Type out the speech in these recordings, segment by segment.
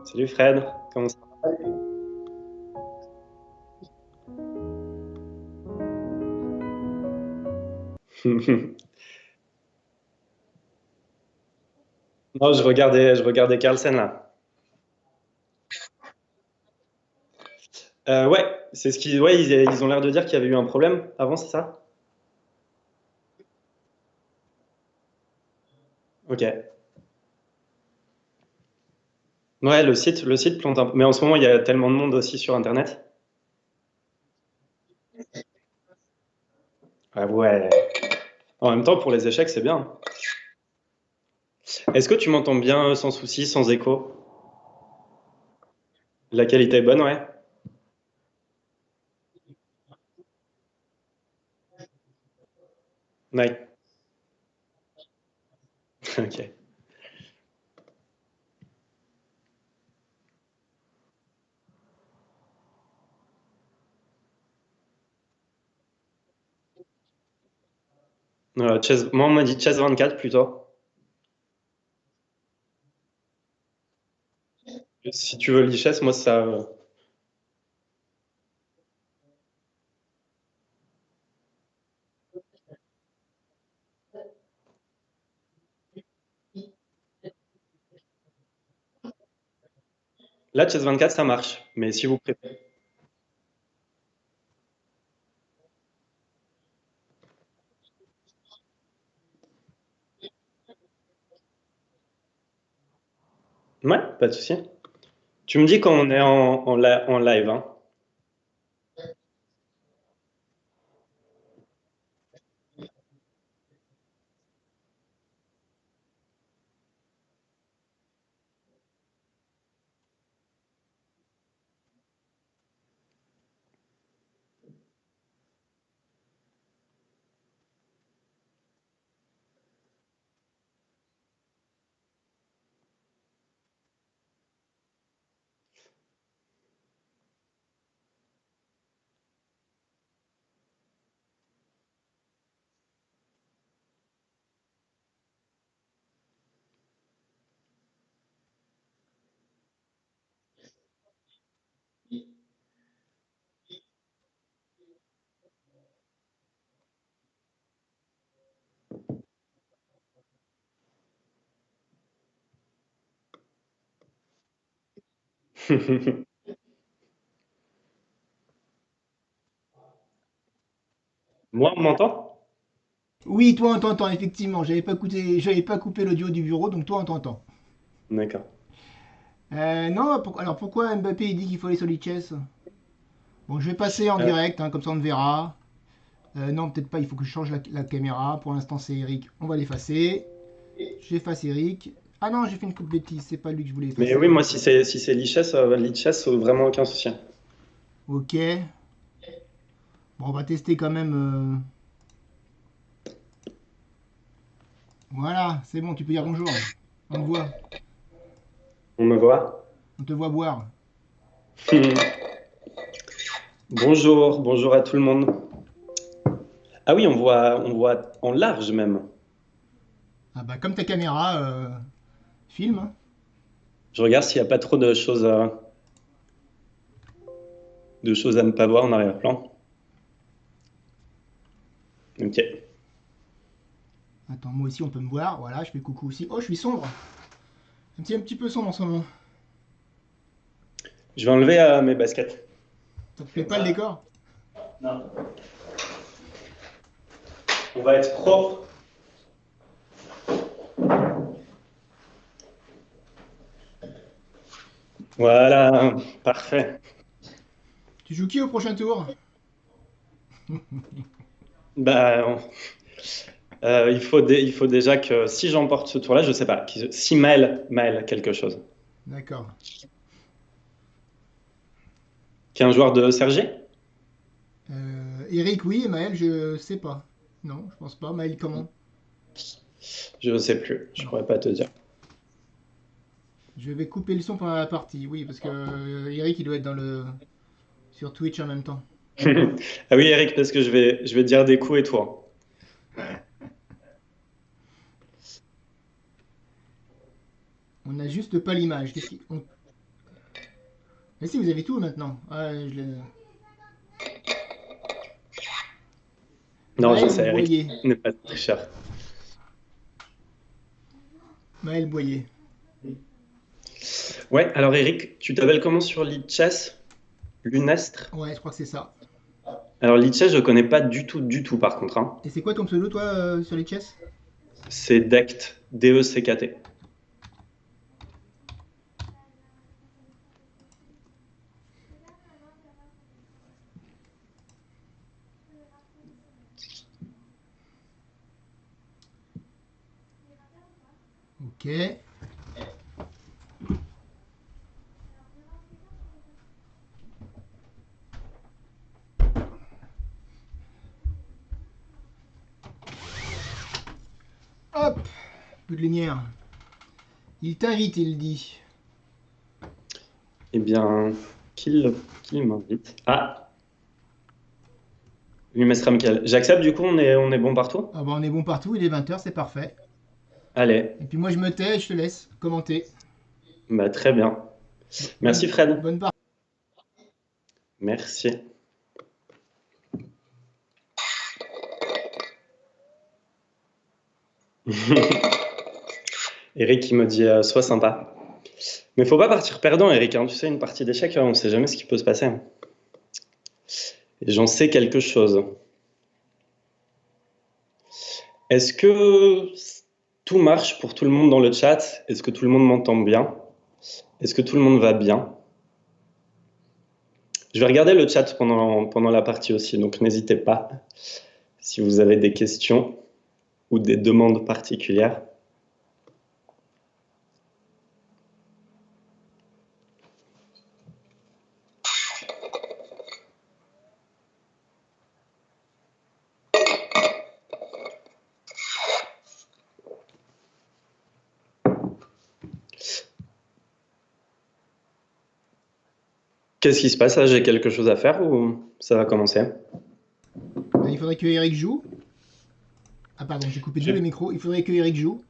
Salut Fred, comment ça va? Non, je regardais Carlsen là. Ouais, ouais, ils ont l'air de dire qu'il y avait eu un problème avant, c'est ça? Ok. Ouais, le site plante un peu. Mais en ce moment, il y a tellement de monde aussi sur Internet. Ah ouais. En même temps, pour les échecs, c'est bien. Est-ce que tu m'entends bien sans souci, sans écho? La qualité est bonne, ouais. Ouais. Ok. Moi, on m'a dit Chess 24 plutôt. Si tu veux l'e-chess, moi ça. Là, Chess 24, ça marche. Mais si vous préférez. Ouais, pas de souci. Tu me dis quand on est en live, hein. Moi, on m'entend? Oui, toi on t'entend, effectivement. J'avais pas coupé l'audio du bureau, donc toi on t'entend. D'accord. Non, alors pourquoi Mbappé il dit qu'il faut aller sur l'e-chess? Bon, je vais passer en Euh, direct, hein, comme ça on te verra. Non, peut-être pas, il faut que je change la caméra. Pour l'instant, c'est Eric. On va l'effacer. J'efface Eric. Ah non, j'ai fait une coupe de bêtise, c'est pas lui que je voulais mais oui, effacer. moi, si c'est Lichess, vraiment aucun souci. Ok. Bon, on va tester quand même. Voilà, c'est bon, tu peux dire bonjour. On te voit. On me voit? On te voit boire. Bonjour, bonjour à tout le monde. Ah oui, on voit en large même. Ah bah, comme ta caméra, filme, hein. Je regarde s'il n'y a pas trop de choses à ne pas voir en arrière-plan. Ok. Attends, moi aussi on peut me voir. Voilà, je fais coucou aussi. Oh, je suis sombre. Un petit peu sombre en ce moment. Je vais enlever mes baskets. Ça te plaît Comme pas le ça. décor? Non. On va être propre. Voilà, parfait. Tu joues qui au prochain tour? Bah, il faut déjà que si j'emporte ce tour-là, je sais pas, si Maël quelque chose, D'accord. qui est un joueur de Sergi, Eric, oui, et Maël, je sais pas. Non, je pense pas. Maël, comment? je ne sais plus, je Non. pourrais pas te dire. Je vais couper le son pendant la partie, oui, parce que Eric, il doit être sur Twitch en même temps. Ah oui, Eric, parce que je vais dire des coups et tout, hein. On n'a juste pas l'image. Qu'est-ce qui... Mais si, vous avez tout maintenant. Ouais, Non, je Maël ou sais, Eric Boyer? n'est pas très cher. Maël Boyer. Ouais, alors Eric, tu t'appelles comment sur Lichess? Lunestre? Ouais, je crois que c'est ça. Alors Lichess, je connais pas du tout par contre, hein. Et c'est quoi ton pseudo, toi, sur les chess? C'est Dect, D-E-C-K-T. Ok. Hop, peu de lumière. Il t'invite, il dit. Eh bien, qu'il m'invite. Ah, Lumestre Michael. J'accepte, du coup, on est bon partout? Ah bah on est bon partout, il est 20h, c'est parfait. Allez, Et puis moi je me tais et je te laisse commenter. bah, très bien. Bonne, Merci Fred. bonne partie. Merci. Eric, il me dit sois sympa. Mais faut pas partir perdant, Eric, hein. Tu sais, une partie d'échecs, on sait jamais ce qui peut se passer. Et j'en sais quelque chose. Est-ce que tout marche pour tout le monde dans le chat? Est-ce que tout le monde m'entend bien? Est-ce que tout le monde va bien? Je vais regarder le chat pendant la partie aussi, donc n'hésitez pas si vous avez des questions ou des demandes particulières. Qu'est-ce qui se passe là? J'ai quelque chose à faire ou ça va commencer? Bah, il faudrait que Eric joue. Ah pardon, j'ai coupé deux le micro. Il faudrait que Eric joue.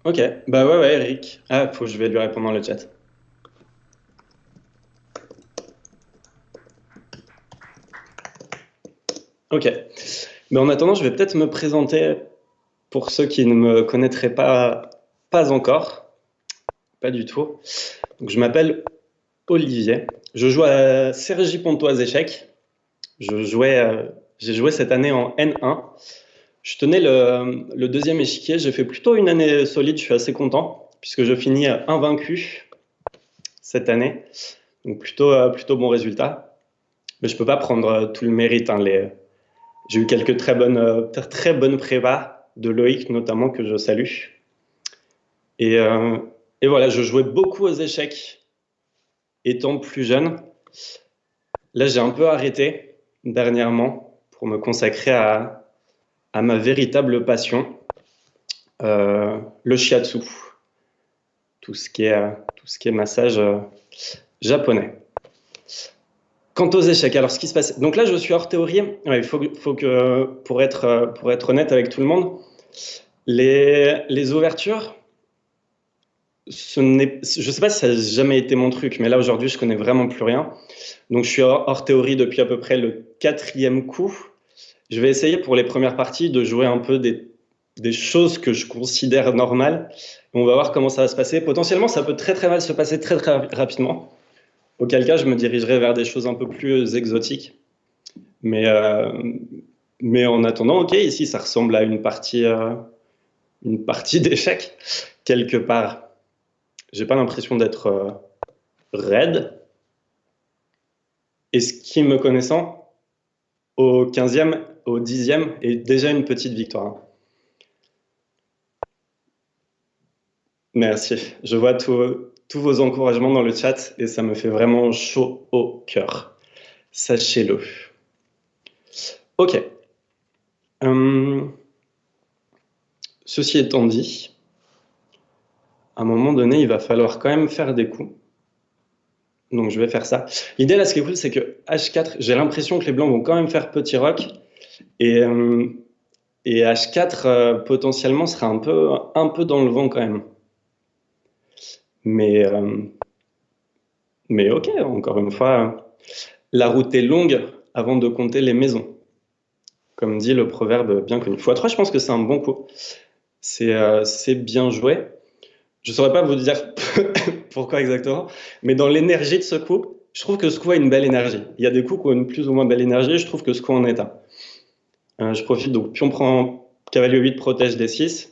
Ok, bah ouais, Eric. Ah, je vais lui répondre dans le chat. Ok. Mais en attendant, je vais peut-être me présenter pour ceux qui ne me connaîtraient pas encore. Pas du tout. Donc, je m'appelle Olivier. Je joue à Cergy Pontoise Échecs. J'ai joué cette année en N1. Je tenais le deuxième échiquier. J'ai fait plutôt une année solide. Je suis assez content puisque je finis invaincu cette année. Donc plutôt bon résultat. Mais je peux pas prendre tout le mérite, hein. J'ai eu quelques très bonnes prépas de Loïc notamment que je salue. Et, euh, et voilà, je jouais beaucoup aux échecs étant plus jeune. Là, j'ai un peu arrêté dernièrement pour me consacrer à ma véritable passion, le shiatsu, tout ce qui est massage japonais. Quant aux échecs, alors ce qui se passe. Donc là, je suis hors théorie. Ouais, il faut que, pour être honnête avec tout le monde, les ouvertures, je ne sais pas si ça n'a jamais été mon truc, mais là aujourd'hui, je connais vraiment plus rien. Donc je suis hors théorie depuis à peu près le 4e coup. Je vais essayer pour les premières parties de jouer un peu des choses que je considère normales. On va voir comment ça va se passer. Potentiellement, ça peut très très mal se passer très très rapidement. Auquel cas, je me dirigerai vers des choses un peu plus exotiques. Mais, euh, mais en attendant, ok, ici, ça ressemble à une partie d'échecs, quelque part. J'ai pas l'impression d'être raide. Et ce qui me connaissant, au 15e, au 10e, est déjà une petite victoire. Merci. Je vois tous vos encouragements dans le chat et ça me fait vraiment chaud au cœur. Sachez-le. Ok. Ceci étant dit, à un moment donné, il va falloir quand même faire des coups. Donc je vais faire ça. L'idée là, ce qui est cool, c'est que H4, j'ai l'impression que les blancs vont quand même faire petit roc. Et, et H4, potentiellement, sera un peu dans le vent quand même. Mais Mais ok, encore une fois, la route est longue avant de compter les maisons. Comme dit le proverbe bien connu. x3, je pense que c'est un bon coup. C'est bien joué. Je ne saurais pas vous dire pourquoi exactement, mais dans l'énergie de ce coup, je trouve que ce coup a une belle énergie. Il y a des coups qui ont une plus ou moins belle énergie, je trouve que ce coup en est un. Je profite, donc pion prend cavalier 8, protège D6.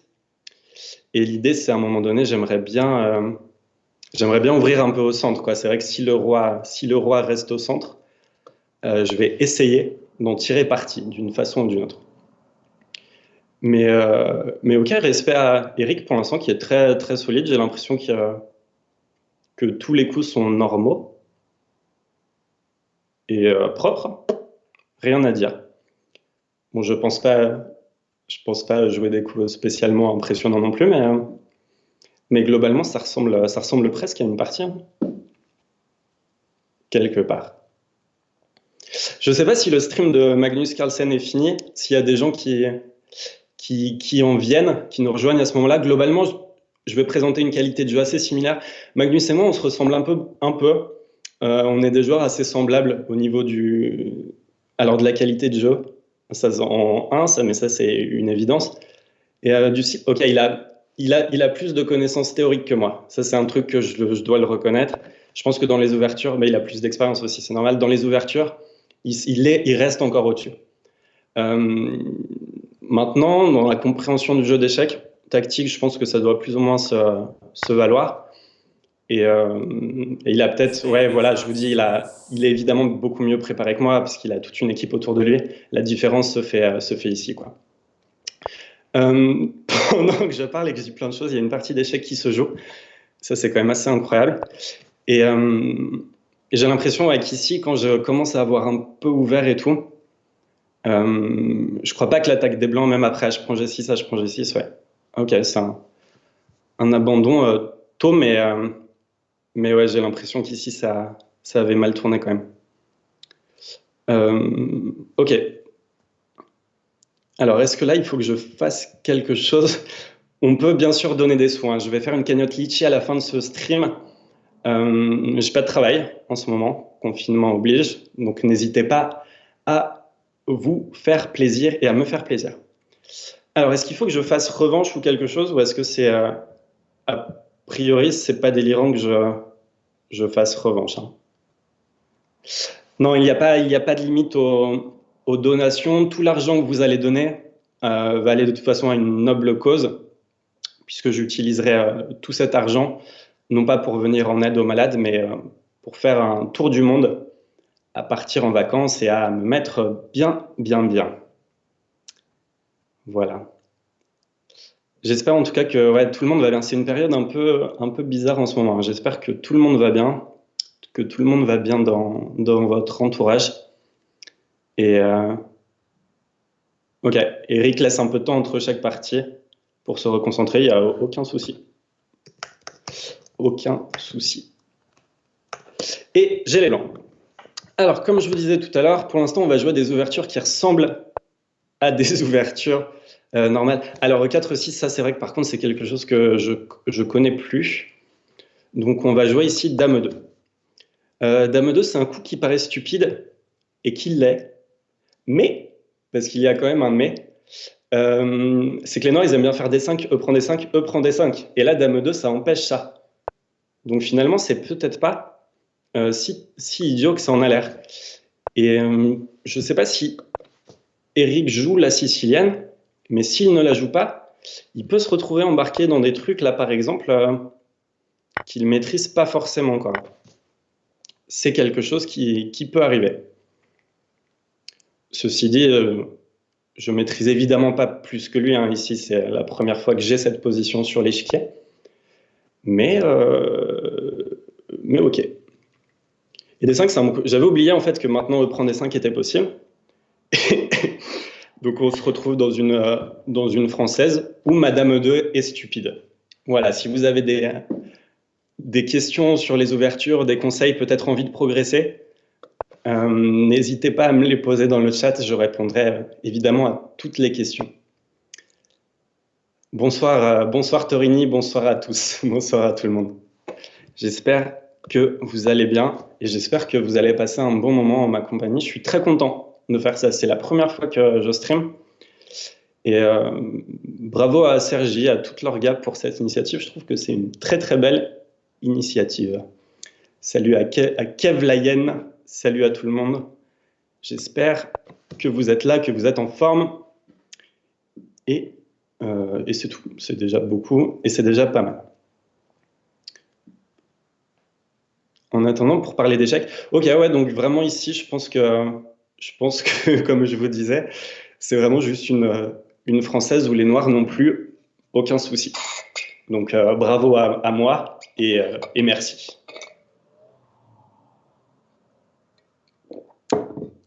Et l'idée, c'est à un moment donné, j'aimerais bien ouvrir un peu au centre, quoi. C'est vrai que si le roi reste au centre, je vais essayer d'en tirer parti d'une façon ou d'une autre. Mais ok, respect à Eric pour l'instant qui est très, très solide. J'ai l'impression que tous les coups sont normaux et propres. Rien à dire. Bon, je pense pas jouer des coups spécialement impressionnants non plus, mais globalement, ça ressemble presque à une partie, hein, quelque part. Je ne sais pas si le stream de Magnus Carlsen est fini, s'il y a des gens qui en viennent, qui nous rejoignent à ce moment-là. Globalement, je vais présenter une qualité de jeu assez similaire. Magnus et moi, on se ressemble un peu. On est des joueurs assez semblables au niveau de la qualité de jeu. Ça, en 1, mais ça, c'est une évidence. Et ok, il a plus de connaissances théoriques que moi. Ça, c'est un truc que je dois le reconnaître. Je pense que dans les ouvertures, il a plus d'expérience aussi, c'est normal. Dans les ouvertures, il reste encore au-dessus. Maintenant, dans la compréhension du jeu d'échecs, tactique, je pense que ça doit plus ou moins se valoir. Et il a peut-être, ouais, voilà, je vous dis, il est évidemment beaucoup mieux préparé que moi parce qu'il a toute une équipe autour de lui. La différence se fait ici, quoi. Pendant que je parle et que je dis plein de choses, il y a une partie d'échecs qui se joue. Ça, c'est quand même assez incroyable. Et j'ai l'impression qu'ici, quand je commence à avoir un peu ouvert et tout, je crois pas que l'attaque des blancs, même après H prend G6, H prend G6, ouais. Ok, c'est un abandon tôt, mais ouais, j'ai l'impression qu'ici, ça avait mal tourné quand même. Ok. Alors, est-ce que là, il faut que je fasse quelque chose? On peut bien sûr donner des soins. Je vais faire une cagnotte litchi à la fin de ce stream. J'ai pas de travail en ce moment, confinement oblige, donc n'hésitez pas à vous faire plaisir et à me faire plaisir. Alors, est-ce qu'il faut que je fasse revanche ou quelque chose, ou est-ce que c'est a priori, c'est pas délirant que je fasse revanche, hein. Non, il n'y a pas de limite aux donations. Tout l'argent que vous allez donner va aller de toute façon à une noble cause, puisque j'utiliserai tout cet argent, non pas pour venir en aide aux malades, mais pour faire un tour du monde, à partir en vacances et à me mettre bien, bien, bien. Voilà. J'espère en tout cas que ouais, tout le monde va bien. C'est une période un peu bizarre en ce moment. J'espère que tout le monde va bien, que tout le monde va bien dans votre entourage. Et ok, Eric laisse un peu de temps entre chaque partie pour se reconcentrer. Il n'y a aucun souci. Aucun souci. Et j'ai les blancs. Alors, comme je vous disais tout à l'heure, pour l'instant, on va jouer des ouvertures qui ressemblent à des ouvertures normales. Alors, 4-6, ça, c'est vrai que par contre, c'est quelque chose que je connais plus. Donc, on va jouer ici Dame 2. Dame 2, c'est un coup qui paraît stupide et qui l'est. Mais, parce qu'il y a quand même un mais, c'est que les noirs, ils aiment bien faire D5, E prend D5, E prend D5. Et là, Dame 2, ça empêche ça. Donc, finalement, c'est peut-être pas si idiot que ça en a l'air. Et je ne sais pas si Eric joue la sicilienne, mais s'il ne la joue pas, il peut se retrouver embarqué dans des trucs, là par exemple, qu'il ne maîtrise pas forcément, quoi. C'est quelque chose qui peut arriver. Ceci dit, je ne maîtrise évidemment pas plus que lui, hein. Ici, c'est la première fois que j'ai cette position sur l'échiquier. Mais ok. Et D5, j'avais oublié en fait que maintenant reprendre D5 était possible. Donc on se retrouve dans une française où Madame 2 est stupide. Voilà, si vous avez des questions sur les ouvertures, des conseils, peut-être envie de progresser, n'hésitez pas à me les poser dans le chat, je répondrai évidemment à toutes les questions. Bonsoir Torini, bonsoir à tous, bonsoir à tout le monde. J'espère que vous allez bien et j'espère que vous allez passer un bon moment en ma compagnie. Je suis très content de faire ça. C'est la première fois que je stream. Et bravo à Sergi, à toute l'orga pour cette initiative. Je trouve que c'est une très très belle initiative. Salut à Kev Layen, salut à tout le monde. J'espère que vous êtes là, que vous êtes en forme. Et c'est tout. C'est déjà beaucoup et c'est déjà pas mal. En attendant, pour parler d'échecs, ok, ouais, donc vraiment ici, je pense que comme je vous disais, c'est vraiment juste une Française où les Noirs n'ont plus aucun souci. Donc bravo à moi et merci.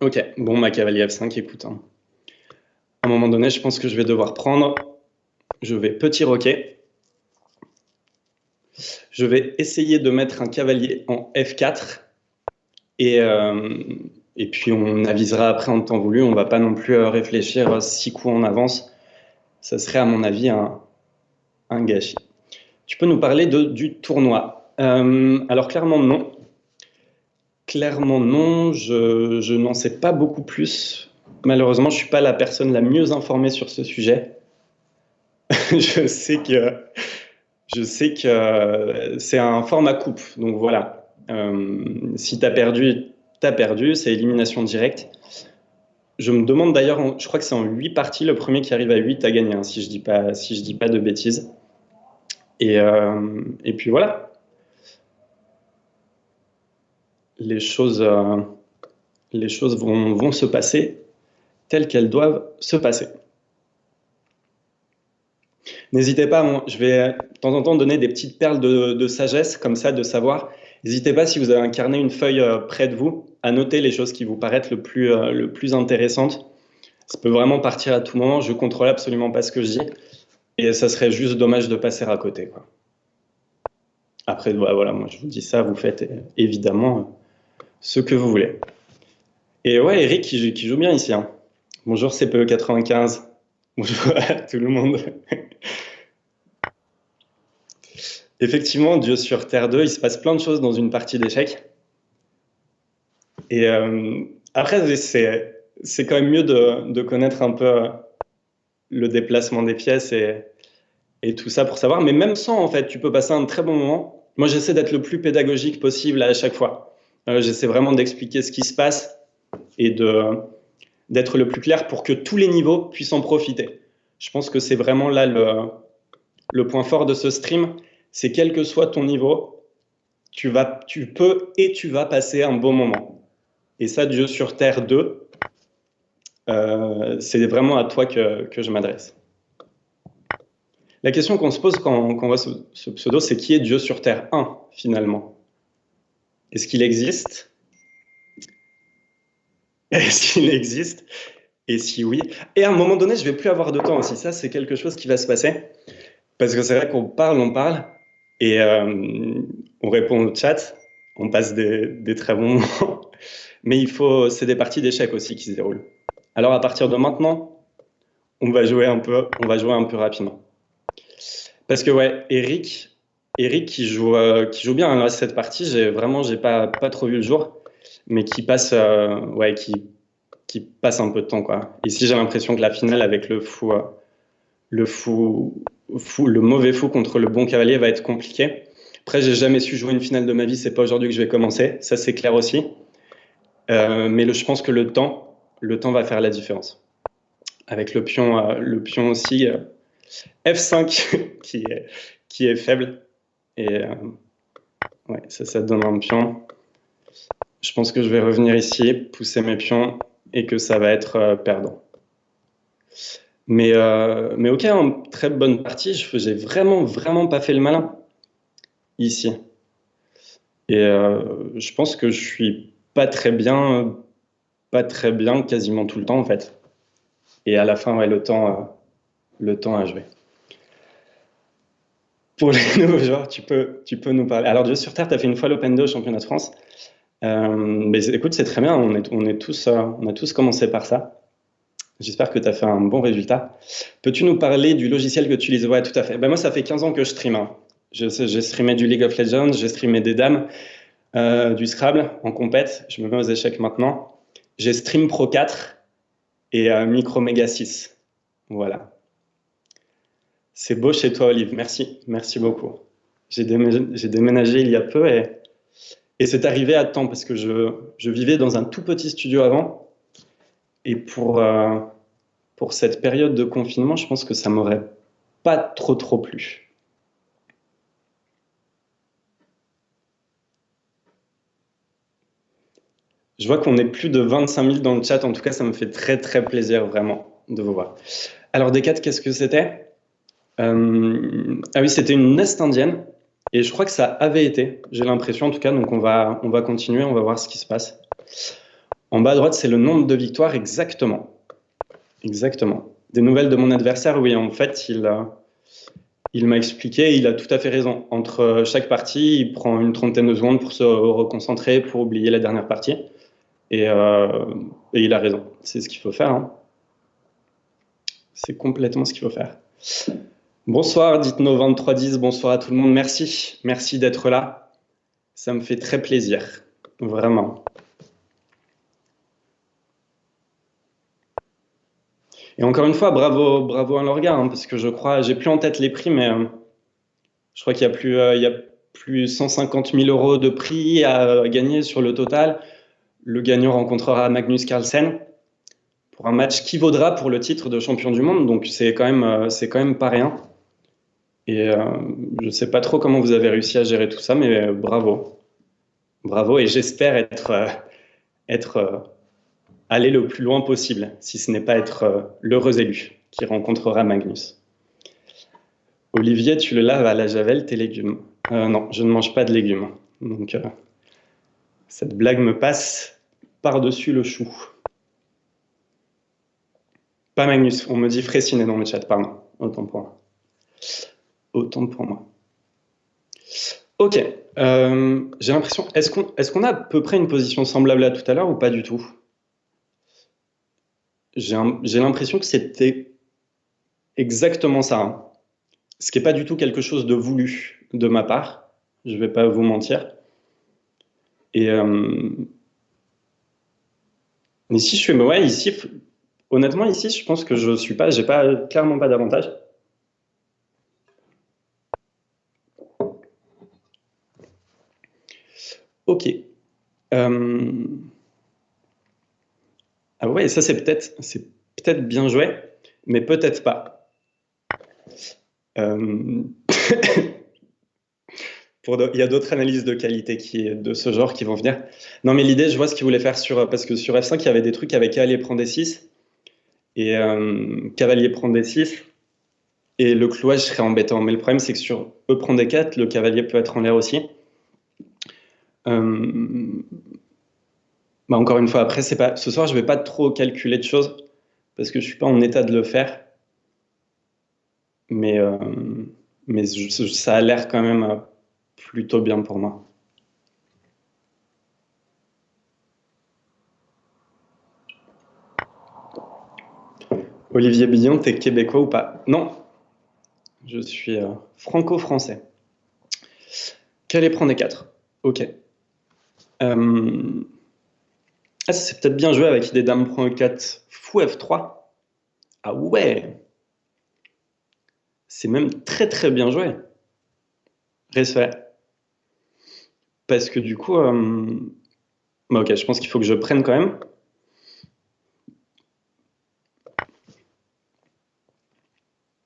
Ok, bon, ma cavalier F5, écoute. Hein. À un moment donné, je pense que je vais devoir prendre. Je vais petit roquet. Je vais essayer de mettre un cavalier en F4 et puis on avisera après en temps voulu. On ne va pas non plus réfléchir 6 coups en avance. Ça serait à mon avis un gâchis. Tu peux nous parler du tournoi? Alors clairement non. Clairement non, je n'en sais pas beaucoup plus. Malheureusement, je ne suis pas la personne la mieux informée sur ce sujet. Je sais que c'est un format coupe, donc voilà. Si tu as perdu, c'est élimination directe. Je me demande d'ailleurs, je crois que c'est en 8 parties, le premier qui arrive à 8 a gagné, hein, si je dis pas de bêtises. Et puis voilà. Les choses vont se passer telles qu'elles doivent se passer. N'hésitez pas, je vais de temps en temps donner des petites perles de sagesse, comme ça, de savoir. N'hésitez pas, si vous avez un carnet, une feuille près de vous, à noter les choses qui vous paraissent le plus intéressantes. Ça peut vraiment partir à tout moment, je ne contrôle absolument pas ce que je dis, et ça serait juste dommage de passer à côté, quoi. Après, voilà, moi je vous dis ça, vous faites évidemment ce que vous voulez. Et ouais, Eric qui joue bien ici. Hein. Bonjour CPE95. Bonjour à tout le monde. Effectivement, Dieu sur Terre 2, il se passe plein de choses dans une partie d'échecs. Et après, c'est quand même mieux de connaître un peu le déplacement des pièces et tout ça pour savoir. Mais même sans, en fait, tu peux passer un très bon moment. Moi, j'essaie d'être le plus pédagogique possible à chaque fois. J'essaie vraiment d'expliquer ce qui se passe et d'être le plus clair pour que tous les niveaux puissent en profiter. Je pense que c'est vraiment là le point fort de ce stream, c'est quel que soit ton niveau, tu peux et tu vas passer un bon moment. Et ça, Dieu sur Terre 2, c'est vraiment à toi que je m'adresse. La question qu'on se pose quand on voit ce pseudo, c'est qui est Dieu sur Terre 1, finalement? Est-ce qu'il existe? Est-ce qu'il existe? Et si oui, et à un moment donné, je vais plus avoir de temps aussi. Ça, c'est quelque chose qui va se passer. Parce que c'est vrai qu'on parle, et on répond au chat, on passe des très bons moments. Mais c'est des parties d'échecs aussi qui se déroulent. Alors à partir de maintenant, on va jouer un peu rapidement. Parce que ouais, Eric qui joue bien hein, cette partie, j'ai pas trop vu le jour, mais qui passe qui passe un peu de temps, quoi. Ici, j'ai l'impression que la finale avec le mauvais fou contre le bon cavalier va être compliquée. Après, j'ai jamais su jouer une finale de ma vie, c'est pas aujourd'hui que je vais commencer, ça c'est clair aussi. Mais je pense que le temps va faire la différence. Avec le pion aussi F5 qui est faible. Et ouais, ça donne un pion. Je pense que je vais revenir ici, pousser mes pions, et que ça va être perdant. Mais ok, une très bonne partie. J'ai vraiment pas fait le malin ici. Et je pense que je suis pas très bien quasiment tout le temps en fait. Et à la fin, ouais, le temps a joué. Pour les nouveaux joueurs, tu peux nous parler. Alors Dieu sur Terre, tu as fait une fois l'Open 2 au championnat de France. Mais écoute, c'est très bien, on a tous commencé par ça. J'espère que tu as fait un bon résultat. Peux-tu nous parler du logiciel que tu utilises? Ouais, tout à fait. Ben moi, ça fait 15 ans que je stream. Hein. J'ai streamé du League of Legends, j'ai streamé des dames. Du Scrabble en compète. Je me mets aux échecs maintenant. J'ai Stream Pro 4 et Micro-Mega 6. Voilà. C'est beau chez toi, Olive. Merci. Merci beaucoup. J'ai déménagé il y a peu et c'est arrivé à temps parce que je vivais dans un tout petit studio avant. Et pour cette période de confinement, je pense que ça m'aurait pas trop plu. Je vois qu'on est plus de 25 000 dans le chat. En tout cas, ça me fait très plaisir vraiment de vous voir. Alors, D4, qu'est-ce que c'était? Ah oui, c'était une nest indienne. Et je crois que ça avait été, j'ai l'impression en tout cas. Donc, on va continuer, on va voir ce qui se passe. En bas à droite, c'est le nombre de victoires exactement. Exactement. Des nouvelles de mon adversaire, oui, en fait, il m'a expliqué, il a tout à fait raison. Entre chaque partie, il prend une trentaine de secondes pour se reconcentrer, pour oublier la dernière partie. Et il a raison. C'est ce qu'il faut faire. Hein. C'est complètement ce qu'il faut faire. Bonsoir, dites-nous 2310. Bonsoir à tout le monde. Merci. Merci d'être là. Ça me fait très plaisir. Vraiment. Et encore une fois, bravo à l'orga, hein, parce que je crois, j'ai plus en tête les prix, mais je crois qu'il y a plus 150 000 euros de prix à gagner sur le total. Le gagnant rencontrera Magnus Carlsen pour un match qui vaudra pour le titre de champion du monde. Donc c'est quand même pas rien. Et je ne sais pas trop comment vous avez réussi à gérer tout ça, mais bravo. Bravo, et j'espère être allé le plus loin possible, si ce n'est pas être l'heureux élu qui rencontrera Magnus. Olivier, tu le laves à la javel, tes légumes. Non, je ne mange pas de légumes. Donc, cette blague me passe par-dessus le chou. Pas Magnus, on me dit Fraissinet dans le chat, pardon. Autant pour moi. Autant pour moi. Ok, j'ai l'impression... Est-ce qu'on a à peu près une position semblable à tout à l'heure ou pas du tout? J'ai l'impression que c'était exactement ça. Hein. Ce qui n'est pas du tout quelque chose de voulu de ma part. Je ne vais pas vous mentir. Et ici, ouais, ici, honnêtement, ici, je pense que j'ai clairement pas d'avantage. Ok. Ah ouais, ça c'est peut-être bien joué, mais peut-être pas. Il y a d'autres analyses de qualité de ce genre qui vont venir. Non, mais l'idée, je vois ce qu'il voulait faire parce que sur F5, il y avait des trucs avec cavalier prend D6 et cavalier prend D6 et le clouage serait embêtant. Mais le problème, c'est que sur E prend D4, le cavalier peut être en l'air aussi. Bah encore une fois, après, ce soir, je vais pas trop calculer de choses parce que je suis pas en état de le faire. Mais ça a l'air quand même plutôt bien pour moi. Olivier Billon, t'es québécois ou pas? Non, je suis franco-français. Calais prend des 4. Ok. Ah, c'est peut-être bien joué avec des dames prend E4, fou F3. Ah ouais! C'est même très bien joué. Respect. Parce que du coup, bah ok, je pense qu'il faut que je prenne quand même.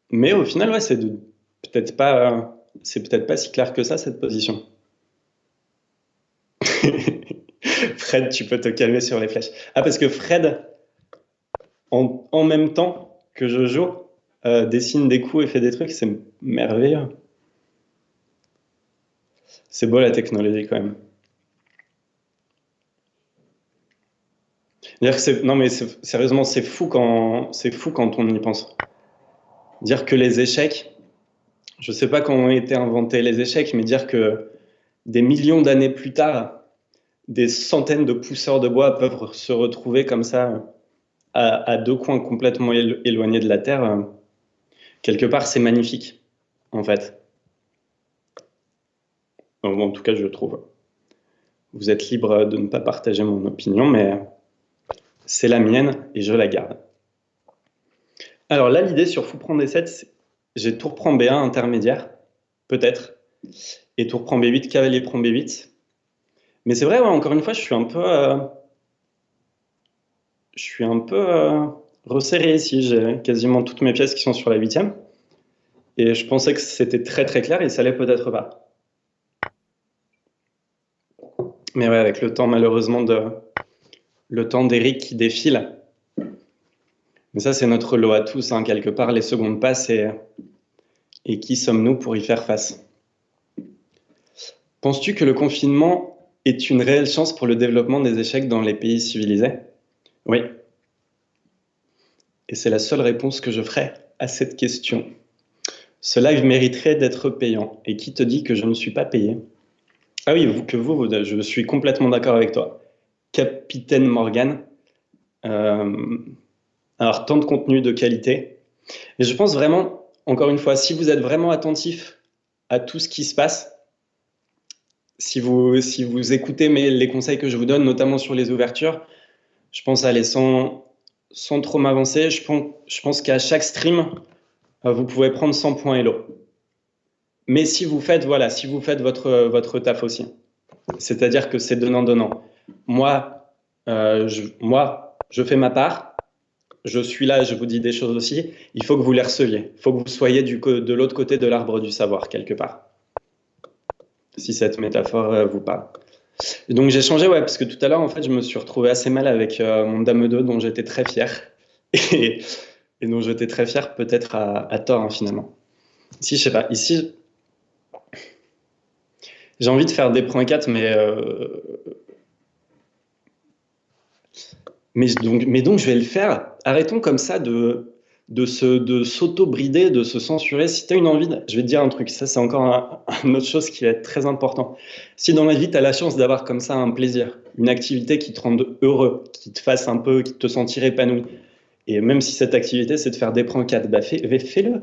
Mais au final, ouais, c'est peut-être pas si clair que ça, cette position. Fred, tu peux te calmer sur les flèches. Ah, parce que Fred, en même temps que je joue, dessine des coups et fait des trucs, c'est merveilleux. C'est beau la technologie quand même. Non mais sérieusement, c'est fou quand on y pense. Dire que les échecs, je sais pas quand ont été inventés les échecs, mais dire que des millions d'années plus tard, des centaines de pousseurs de bois peuvent se retrouver comme ça à deux coins complètement éloignés de la Terre, quelque part, c'est magnifique, en fait. En tout cas, je le trouve. Vous êtes libre de ne pas partager mon opinion, mais c'est la mienne et je la garde. Alors là, l'idée sur fou prend D7, j'ai tour prend B1 intermédiaire, peut-être, et tour prend B8, cavalier prend B8. Mais c'est vrai, ouais, encore une fois, je suis un peu resserré ici. J'ai quasiment toutes mes pièces qui sont sur la 8e. Et je pensais que c'était très très clair et ça l'est peut-être pas. Mais ouais, avec le temps, malheureusement, le temps d'Eric qui défile. Mais ça, c'est notre lot à tous, hein, quelque part, les secondes passent et qui sommes-nous pour y faire face? Penses-tu que le confinement est une réelle chance pour le développement des échecs dans les pays civilisés? Oui. Et c'est la seule réponse que je ferai à cette question. Ce live mériterait d'être payant. Et qui te dit que je ne suis pas payé? Ah oui, je suis complètement d'accord avec toi. Capitaine Morgan. Alors, tant de contenu de qualité. Et je pense vraiment, encore une fois, si vous êtes vraiment attentif à tout ce qui se passe, si vous écoutez les conseils que je vous donne, notamment sur les ouvertures, je pense aller sans trop m'avancer. Je pense qu'à chaque stream, vous pouvez prendre 100 points Elo. Mais si vous faites votre taf aussi, c'est-à-dire que c'est donnant-donnant. Moi, je fais ma part. Je suis là, je vous dis des choses aussi. Il faut que vous les receviez. Il faut que vous soyez de l'autre côté de l'arbre du savoir, quelque part. Si cette métaphore vous parle. Et donc j'ai changé, ouais, parce que tout à l'heure, en fait, je me suis retrouvé assez mal avec mon Dame 2, dont j'étais très fier. Et dont j'étais très fier, peut-être à tort, hein, finalement. Ici, je sais pas, ici, j'ai envie de faire des points 4, mais donc je vais le faire. Arrêtons comme ça de s'auto-brider, de se censurer. Si tu as une envie, je vais te dire un truc, ça c'est encore une autre chose qui va être très important. Si dans la vie, tu as la chance d'avoir comme ça un plaisir, une activité qui te rende heureux, qui te fasse un peu, qui te sentir épanoui, et même si cette activité c'est de faire des points 4, bah fais-le.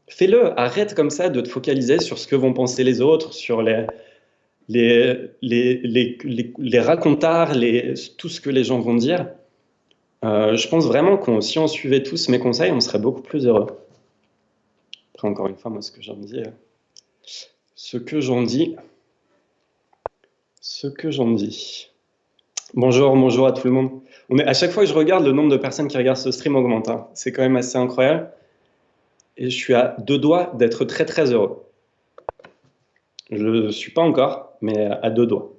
Fais-le, arrête comme ça de te focaliser sur ce que vont penser les autres, sur les racontards, tout ce que les gens vont dire. Je pense vraiment que si on suivait tous mes conseils, on serait beaucoup plus heureux. Après, encore une fois, moi, ce que j'en dis. Bonjour à tout le monde. À chaque fois que je regarde, le nombre de personnes qui regardent ce stream augmente, hein. C'est quand même assez incroyable. Et je suis à 2 doigts d'être très très heureux. Je ne suis pas encore, mais à 2 doigts.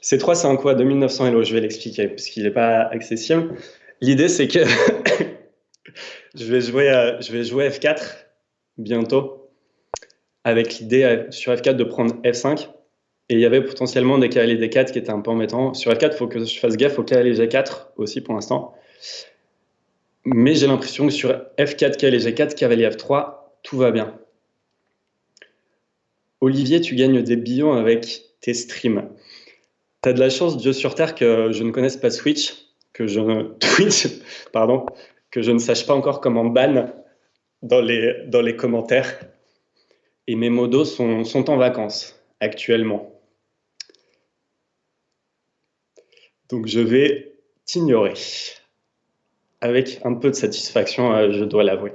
C3, c'est un quoi? 2900 Elo, je vais l'expliquer, parce qu'il n'est pas accessible. L'idée, c'est que je vais jouer F4 bientôt, avec l'idée sur F4 de prendre F5. Et il y avait potentiellement des cavaliers D4 qui étaient un peu embêtants. Sur F4, il faut que je fasse gaffe au cavalier G4 aussi pour l'instant. Mais j'ai l'impression que sur F4, cavalier G4, cavalier F3, tout va bien. Olivier, tu gagnes des billions avec tes streams. T'as de la chance, Dieu sur Terre, que je ne connaisse pas Twitch, que je ne sache pas encore comment ban dans les commentaires. Et mes modos sont en vacances actuellement. Donc je vais t'ignorer. Avec un peu de satisfaction, je dois l'avouer.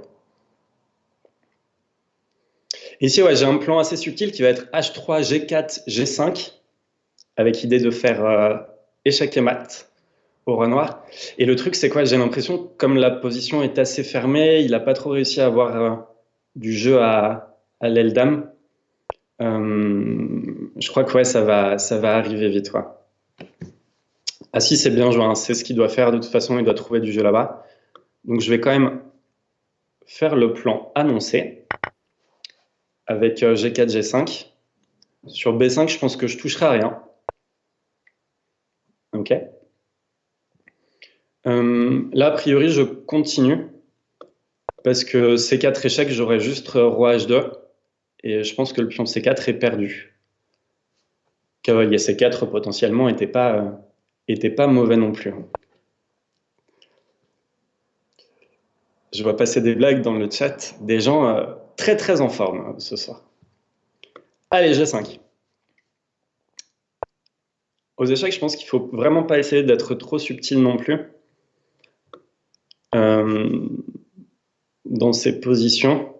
Ici, ouais, j'ai un plan assez subtil qui va être H3, G4, G5, avec l'idée de faire échec et mat au rat noir. Et le truc, c'est quoi? J'ai l'impression, comme la position est assez fermée, il n'a pas trop réussi à avoir du jeu à l'aile dame. Je crois que ouais, ça va arriver vite. Ouais. Ah si, c'est bien joué, hein. C'est ce qu'il doit faire. De toute façon, il doit trouver du jeu là-bas. Donc je vais quand même faire le plan annoncé avec G4, G5. Sur B5, je pense que je toucherai à rien. Ok. Là, a priori, je continue parce que C4 échec, j'aurai juste roi H2 et je pense que le pion C4 est perdu. Cavalier C4 potentiellement était pas mauvais non plus. Je vois passer des blagues dans le chat, des gens très très en forme ce soir. Allez, G5. aux échecs, je pense qu'il faut vraiment pas essayer d'être trop subtil non plus dans ces positions.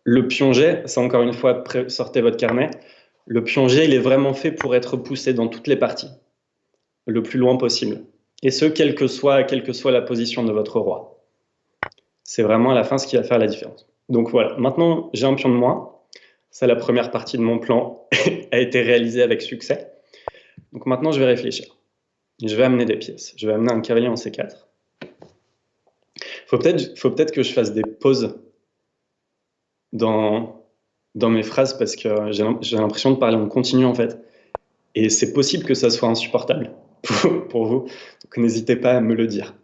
Le pion G, ça encore une fois, sortez votre carnet. Le pion G, il est vraiment fait pour être poussé dans toutes les parties, le plus loin possible. Et ce, quelle que soit la position de votre roi. C'est vraiment à la fin ce qui va faire la différence. Donc voilà, maintenant j'ai un pion de moins. Ça, la première partie de mon plan a été réalisée avec succès. Donc maintenant, je vais réfléchir. Je vais amener des pièces. Je vais amener un cavalier en C4. Faut peut-être que je fasse des pauses dans mes phrases parce que j'ai l'impression de parler en continu en fait. Et c'est possible que ça soit insupportable pour vous. Donc n'hésitez pas à me le dire.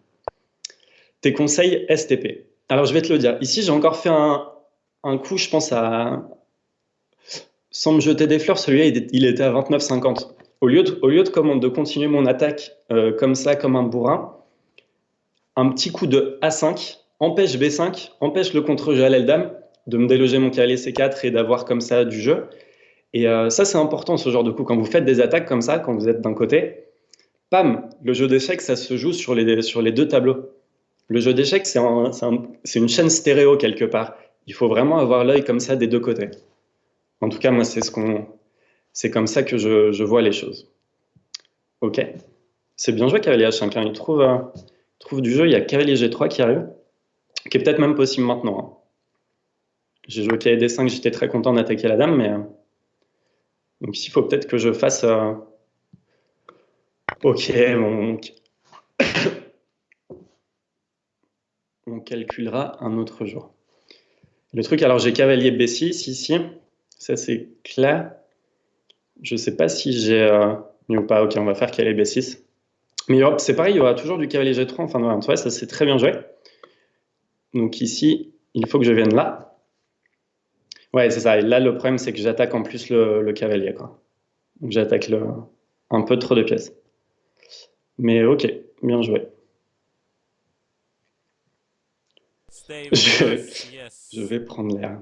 Tes conseils STP. Alors je vais te le dire. Ici, j'ai encore fait un coup, je pense à... Sans me jeter des fleurs, celui-là, il était à 29,50. Au lieu de continuer mon attaque comme ça, comme un bourrin, un petit coup de A5, empêche B5, empêche le contre-jeu à l'aile dame, de me déloger mon cavalier C4 et d'avoir comme ça du jeu. Et ça, c'est important, ce genre de coup. Quand vous faites des attaques comme ça, quand vous êtes d'un côté, pam, le jeu d'échecs, ça se joue sur les deux tableaux. Le jeu d'échecs, c'est une chaîne stéréo quelque part. Il faut vraiment avoir l'œil comme ça des deux côtés. En tout cas, moi, c'est comme ça que je vois les choses. Ok. C'est bien joué, cavalier H5. Hein. Il trouve du jeu. Il y a cavalier G3 qui arrive, qui est peut-être même possible maintenant. Hein. J'ai joué cavalier D5, j'étais très content d'attaquer la dame, mais... Donc ici, il faut peut-être que je fasse... Ok, on calculera un autre jour. Le truc, alors j'ai cavalier B6 ici. Ça, c'est clair. Je ne sais pas si j'ai mis ou pas. Ok, on va faire cavalier B6. Mais c'est pareil, il y aura toujours du cavalier G3 en fin de variante. Ouais, ça, c'est très bien joué. Donc ici, il faut que je vienne là. Ouais, c'est ça. Et là, le problème, c'est que j'attaque en plus le cavalier, quoi. Donc j'attaque un peu trop de pièces. Mais ok, bien joué. Je vais prendre l'air.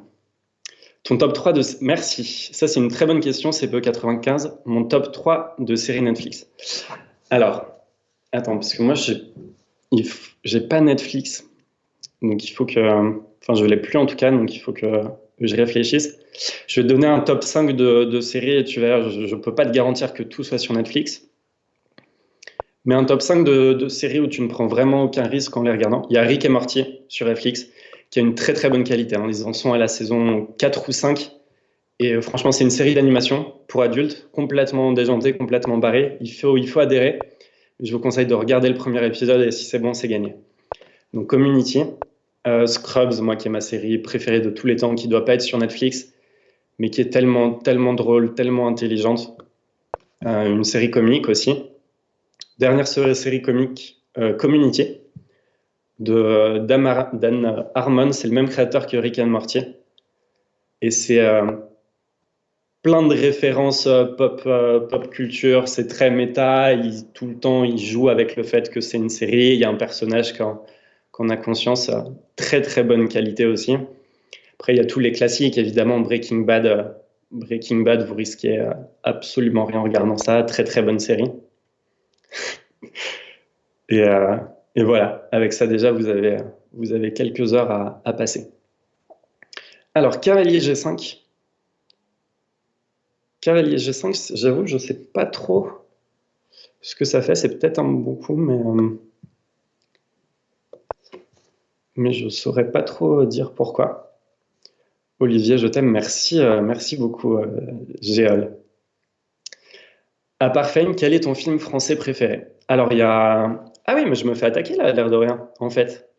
Ton top 3 de... Merci. Ça, c'est une très bonne question, CPE95. Mon top 3 de série Netflix. Alors, attends, parce que moi, j'ai pas Netflix. Donc, il faut que... Enfin, je l'ai plus en tout cas, donc il faut que je réfléchisse. Je vais te donner un top 5 de séries et tu verras, je ne peux pas te garantir que tout soit sur Netflix. Mais un top 5 de séries où tu ne prends vraiment aucun risque en les regardant. Il y a Rick et Morty sur Netflix, qui a une très très bonne qualité. Hein. Ils en sont à la saison 4 ou 5. Et franchement, c'est une série d'animation pour adultes, complètement déjantée, complètement barrée. Il faut adhérer. Je vous conseille de regarder le premier épisode et si c'est bon, c'est gagné. Donc Community, Scrubs, moi qui est ma série préférée de tous les temps, qui ne doit pas être sur Netflix, mais qui est tellement, tellement drôle, tellement intelligente. Une série comique aussi. Dernière série comique, Community, de Dan Harmon, c'est le même créateur que Rick and Morty. Et c'est plein de références pop culture, c'est très méta, tout le temps il joue avec le fait que c'est une série, il y a un personnage qu'on a conscience, très très bonne qualité aussi. Après il y a tous les classiques, évidemment Breaking Bad, vous risquez absolument rien en regardant ça, très très bonne série. Et voilà, avec ça déjà vous avez quelques heures à passer. Alors cavalier G5. Cavalier G5, j'avoue, je ne sais pas trop ce que ça fait. C'est peut-être un bon coup, mais je ne saurais pas trop dire pourquoi. Olivier, je t'aime. Merci, merci beaucoup, Géol. À part Fame, quel est ton film français préféré? Alors, il y a... Ah oui, mais je me fais attaquer là, l'air de rien, en fait.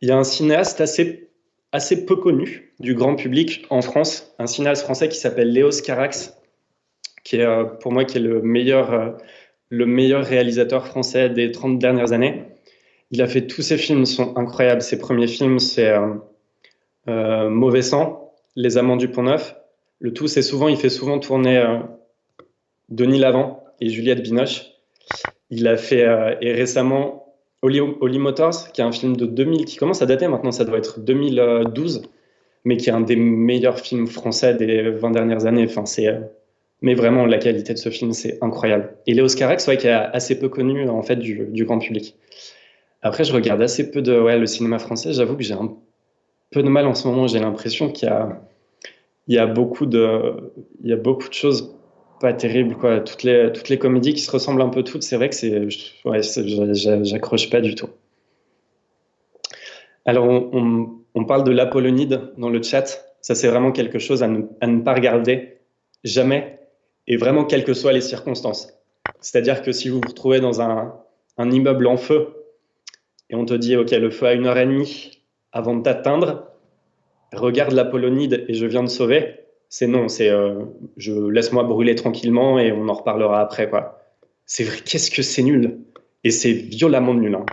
Il y a un cinéaste assez peu connu du grand public en France, un cinéaste français qui s'appelle Léos Carax, qui est pour moi qui est le meilleur réalisateur français des 30 dernières années. Il a fait tous ses films, sont incroyables. Ses premiers films, c'est Mauvais sang, Les Amants du Pont-Neuf. Le tout, il fait souvent tourner Denis Lavant et Juliette Binoche. Il a fait, et récemment, Holly Motors, qui est un film de 2000, qui commence à dater maintenant, ça doit être 2012, mais qui est un des meilleurs films français des 20 dernières années. Enfin, Mais vraiment, la qualité de ce film, c'est incroyable. Et Léos Carax, ouais, qui est assez peu connu en fait du grand public. Après, je regarde assez peu de le cinéma français. J'avoue que j'ai un peu de mal en ce moment. J'ai l'impression il y a beaucoup il y a beaucoup de choses pas terribles, quoi. Toutes les comédies qui se ressemblent un peu toutes, c'est vrai que ouais, j'accroche pas du tout. Alors, on parle de l'apollonide dans le chat. Ça, c'est vraiment quelque chose à ne pas regarder jamais, et vraiment quelles que soient les circonstances. C'est-à-dire que si vous vous retrouvez dans un immeuble en feu et on te dit, OK, le feu a 1 heure et demie avant de t'atteindre, regarde l'apollonide et je viens de sauver, c'est non, c'est je laisse-moi brûler tranquillement et on en reparlera après, quoi. C'est vrai, qu'est-ce que c'est nul. Et c'est violemment nul, hein.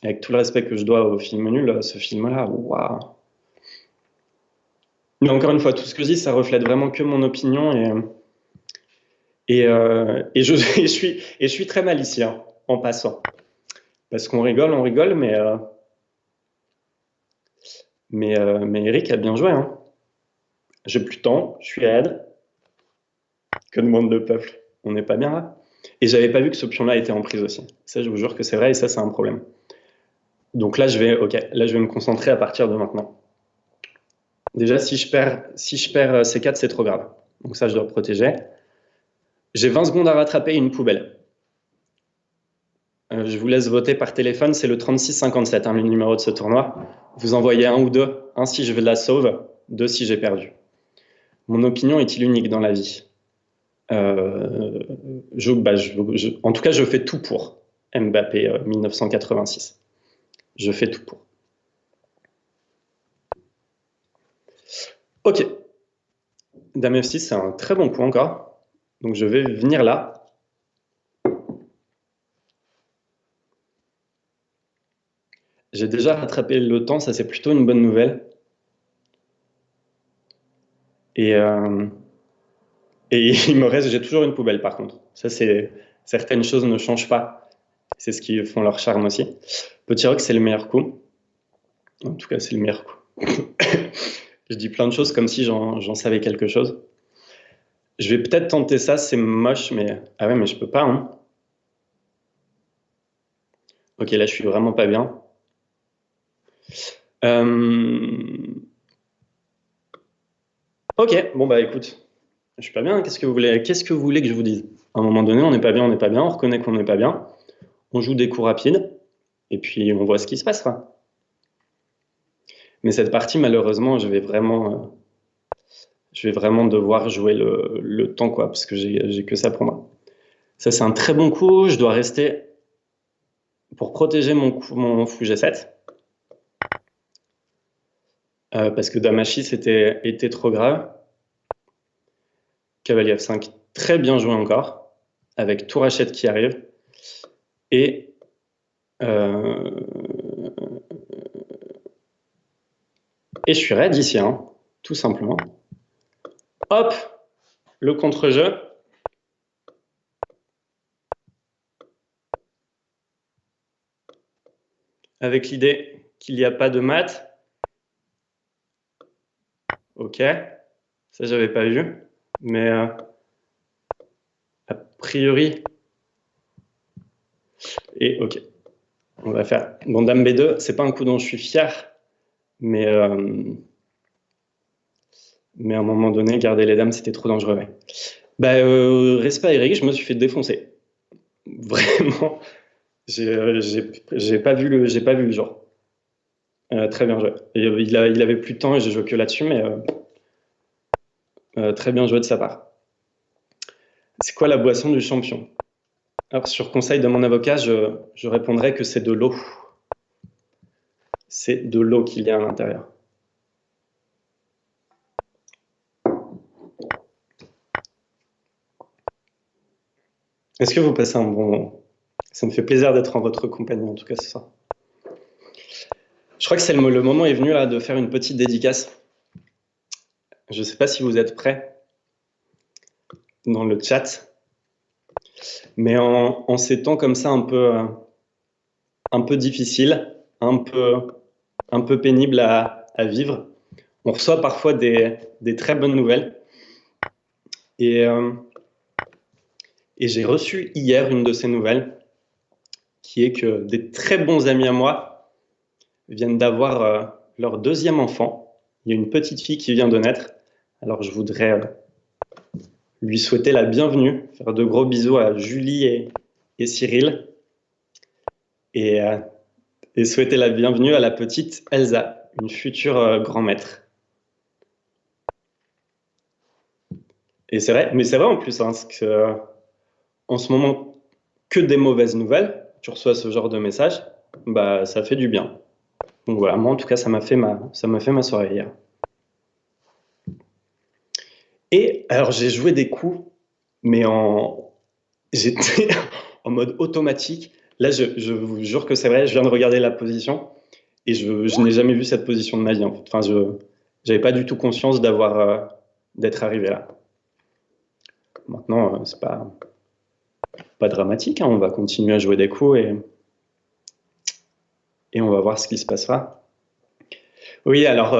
Avec tout le respect que je dois au film nul, ce film-là, waouh. Mais encore une fois, tout ce que je dis, ça reflète vraiment que mon opinion et je suis très mal ici, hein, en passant. Parce qu'on rigole, mais Eric a bien joué, hein. J'ai plus de temps, je suis raide. Que demande le peuple? On n'est pas bien là. Et j'avais pas vu que ce pion-là était en prise aussi. Ça, je vous jure que c'est vrai et ça, c'est un problème. Donc là, je vais me concentrer à partir de maintenant. Déjà, si je perds C4, c'est trop grave. Donc ça, je dois protéger. J'ai 20 secondes à rattraper une poubelle. Je vous laisse voter par téléphone, c'est le 3657, hein, le numéro de ce tournoi. Vous envoyez un ou deux, un si je veux la sauve, deux si j'ai perdu. Mon opinion est-il unique dans la vie? En tout cas, je fais tout pour Mbappé 1986. Je fais tout pour. Ok. Dame F6, c'est un très bon coup encore. Donc je vais venir là. J'ai déjà rattrapé le temps, ça c'est plutôt une bonne nouvelle. Et il me reste, j'ai toujours une poubelle par contre. Ça, c'est certaines choses ne changent pas. C'est ce qui font leur charme aussi. Petit roc, c'est le meilleur coup. En tout cas, c'est le meilleur coup. Je dis plein de choses comme si j'en savais quelque chose. Je vais peut-être tenter ça, c'est moche, mais... Ah ouais, mais je peux pas, hein. Ok, là, je suis vraiment pas bien. Ok, bon bah écoute, je suis pas bien, qu'est-ce que vous voulez que je vous dise? À un moment donné, on n'est pas bien, on reconnaît qu'on n'est pas bien, on joue des coups rapides, et puis on voit ce qui se passera. Mais cette partie, malheureusement, je vais vraiment devoir jouer le temps, quoi, parce que j'ai que ça pour moi. Ça, c'est un très bon coup, je dois rester pour protéger mon fou G7. Parce que Dame H6 était trop grave. Cavalier F5, très bien joué encore, avec tour H7 qui arrive. Et je suis raide ici, hein, tout simplement. Hop, le contre-jeu. Avec l'idée qu'il n'y a pas de mat. Ok, ça j'avais pas vu, mais a priori, et ok, on va faire. Bon, Dame B2, c'est pas un coup dont je suis fier, mais à un moment donné, garder les dames, c'était trop dangereux. Ouais. Bah, respect Eric, je me suis fait défoncer. Vraiment, j'ai pas vu le jour. Très bien joué. Et, il avait plus de temps et j'ai joué que là-dessus, mais très bien joué de sa part. C'est quoi la boisson du champion? Alors, sur conseil de mon avocat, je répondrai que c'est de l'eau. C'est de l'eau qu'il y a à l'intérieur. Est-ce que vous passez un bon moment? Ça me fait plaisir d'être en votre compagnie, en tout cas, c'est ça. Je crois que le moment est venu là de faire une petite dédicace. Je ne sais pas si vous êtes prêts dans le chat, mais en ces temps comme ça un peu difficiles, un peu pénibles à vivre, on reçoit parfois des très bonnes nouvelles. Et, euh, et j'ai reçu hier une de ces nouvelles, qui est que des très bons amis à moi viennent d'avoir leur deuxième enfant. Il y a une petite fille qui vient de naître. Alors je voudrais lui souhaiter la bienvenue, faire de gros bisous à Julie et Cyril, et, euh, et souhaiter la bienvenue à la petite Elsa, une future grand maître. Et c'est vrai, mais c'est vrai en plus, hein, parce que en ce moment, que des mauvaises nouvelles, tu reçois ce genre de message, bah ça fait du bien. Donc voilà, moi en tout cas, ça m'a fait ma soirée hier. Et alors j'ai joué des coups, mais j'étais en mode automatique. Là, je vous jure que c'est vrai, je viens de regarder la position et je n'ai jamais vu cette position de ma vie en fait. Enfin, je n'avais pas du tout conscience d'être arrivé là. Maintenant, c'est pas dramatique, hein, on va continuer à jouer des coups et on va voir ce qui se passera. Oui, alors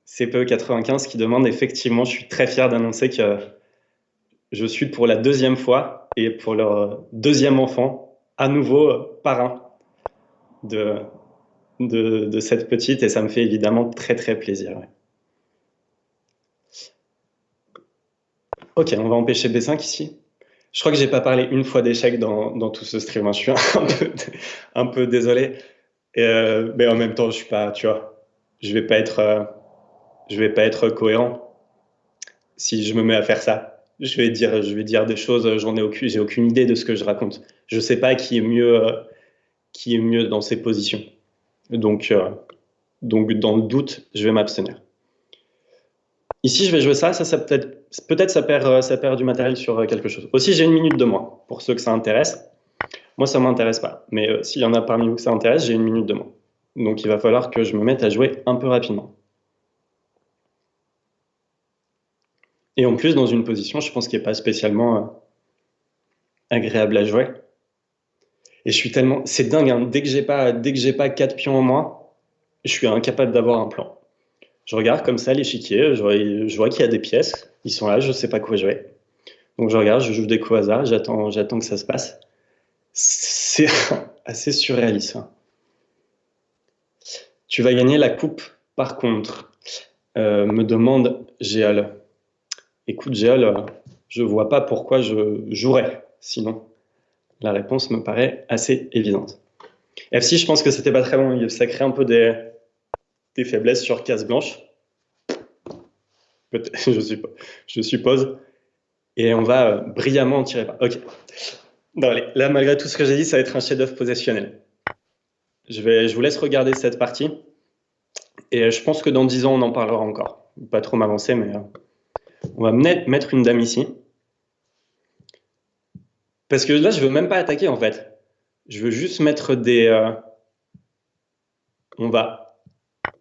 CPE95 qui demande effectivement, je suis très fier d'annoncer que je suis pour la deuxième fois et pour leur deuxième enfant, à nouveau parrain de, de cette petite et ça me fait évidemment très très plaisir. Ouais. Ok, on va empêcher B5 ici. Je crois que j'ai pas parlé une fois d'échec dans tout ce stream, hein. Je suis un peu désolé. Mais en même temps, je suis pas, tu vois, je vais pas être cohérent si je me mets à faire ça. Je vais dire des choses, j'ai aucune idée de ce que je raconte. Je sais pas qui est mieux dans ces positions. Donc, dans le doute, je vais m'abstenir. Ici, je vais jouer ça peut-être ça perd du matériel sur quelque chose. Aussi, j'ai une minute de moins, pour ceux que ça intéresse. Moi, ça m'intéresse pas. Mais s'il y en a parmi vous que ça intéresse, j'ai une minute de moins. Donc, il va falloir que je me mette à jouer un peu rapidement. Et en plus, dans une position, je pense, qui n'est pas spécialement agréable à jouer. Et je suis tellement... C'est dingue, hein. Dès que j'ai pas 4 pions en moins, je suis incapable d'avoir un plan. Je regarde comme ça l'échiquier, je vois qu'il y a des pièces, ils sont là, je sais pas quoi jouer. Donc je regarde, je joue des coups au hasard, j'attends que ça se passe. C'est assez surréaliste, hein. Tu vas gagner la coupe, par contre, me demande Géol. Écoute, Géol, je vois pas pourquoi je jouerais, sinon. La réponse me paraît assez évidente. F6, je pense que c'était pas très bon, ça crée un peu des faiblesses sur case blanche. Peut-être, je suppose. Et on va brillamment en tirer par. Ok. Non, allez, là, malgré tout ce que j'ai dit, ça va être un chef-d'œuvre positionnel. Je vous laisse regarder cette partie. Et je pense que dans 10 ans, on en parlera encore. Pas trop m'avancer, mais on va mettre une dame ici. Parce que là, je veux même pas attaquer, en fait. Je veux juste mettre on va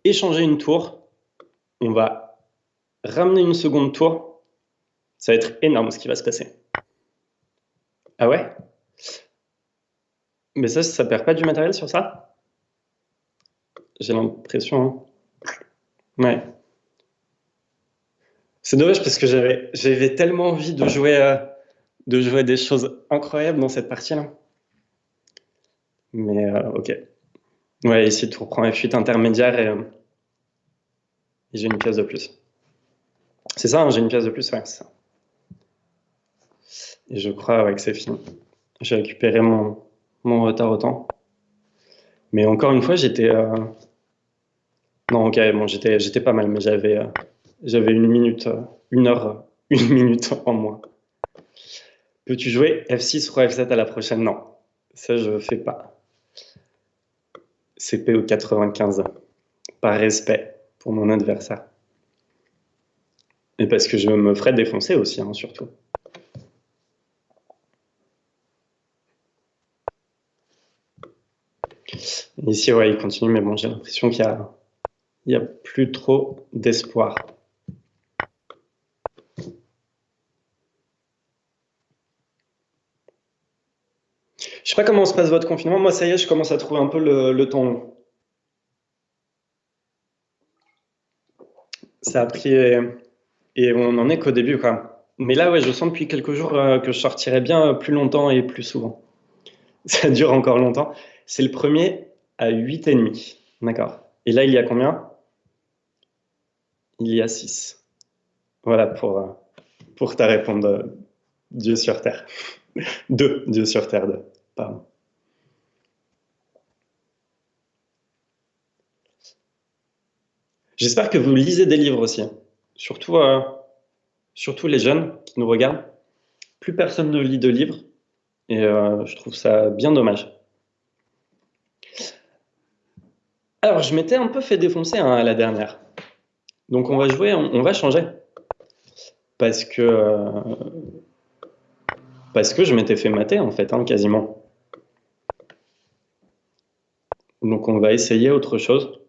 échanger une tour. On va ramener une seconde tour. Ça va être énorme ce qui va se passer. Ah ouais? Mais ça perd pas du matériel sur ça? J'ai l'impression, hein. Ouais. C'est dommage parce que j'avais tellement envie de jouer des choses incroyables dans cette partie-là. Mais ok. Ouais, ici, tour prend F8 intermédiaire et j'ai une pièce de plus. C'est ça, hein, j'ai une pièce de plus, ouais, c'est ça. Et je crois que c'est fini. J'ai récupéré mon retard au temps. Mais encore une fois, j'étais... Non, ok, bon, j'étais pas mal, mais j'avais une minute, une minute en moins. Peux-tu jouer F6, roi F7 à la prochaine? Non, ça je fais pas. CPO 95, par respect pour mon adversaire. Et parce que je me ferais défoncer aussi, hein, surtout. Ici, ouais, il continue, mais bon, j'ai l'impression qu'il y a plus trop d'espoir. Je sais pas comment se passe votre confinement. Moi, ça y est, je commence à trouver un peu le temps long. Ça a pris... Et on en est qu'au début, quoi. Mais là, ouais, je sens depuis quelques jours que je sortirai bien plus longtemps et plus souvent. Ça dure encore longtemps. C'est le premier à 8,5. D'accord. Et là, il y a combien? Il y a 6. Voilà pour ta réponse. Dieu sur Terre. 2, Dieu sur Terre 2. Pardon. J'espère que vous lisez des livres aussi. Surtout, surtout les jeunes qui nous regardent. Plus personne ne lit de livres. Et je trouve ça bien dommage. Alors, je m'étais un peu fait défoncer à la dernière. Donc, on va jouer, on va changer. Parce que je m'étais fait mater, en fait, quasiment. Donc, on va essayer autre chose.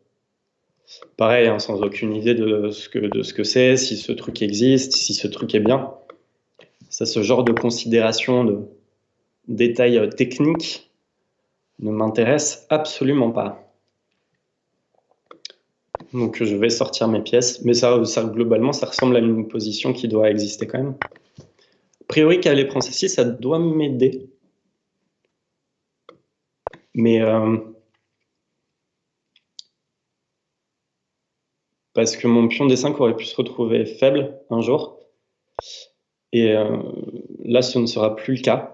Pareil, sans aucune idée de ce que c'est, si ce truc existe, si ce truc est bien. Ça, ce genre de considération de détails techniques ne m'intéresse absolument pas. Donc je vais sortir mes pièces, mais ça globalement, ça ressemble à une position qui doit exister quand même. A priori, cavalier prend C6, ça doit m'aider. Mais parce que mon pion D5 aurait pu se retrouver faible un jour. Et là, ce ne sera plus le cas.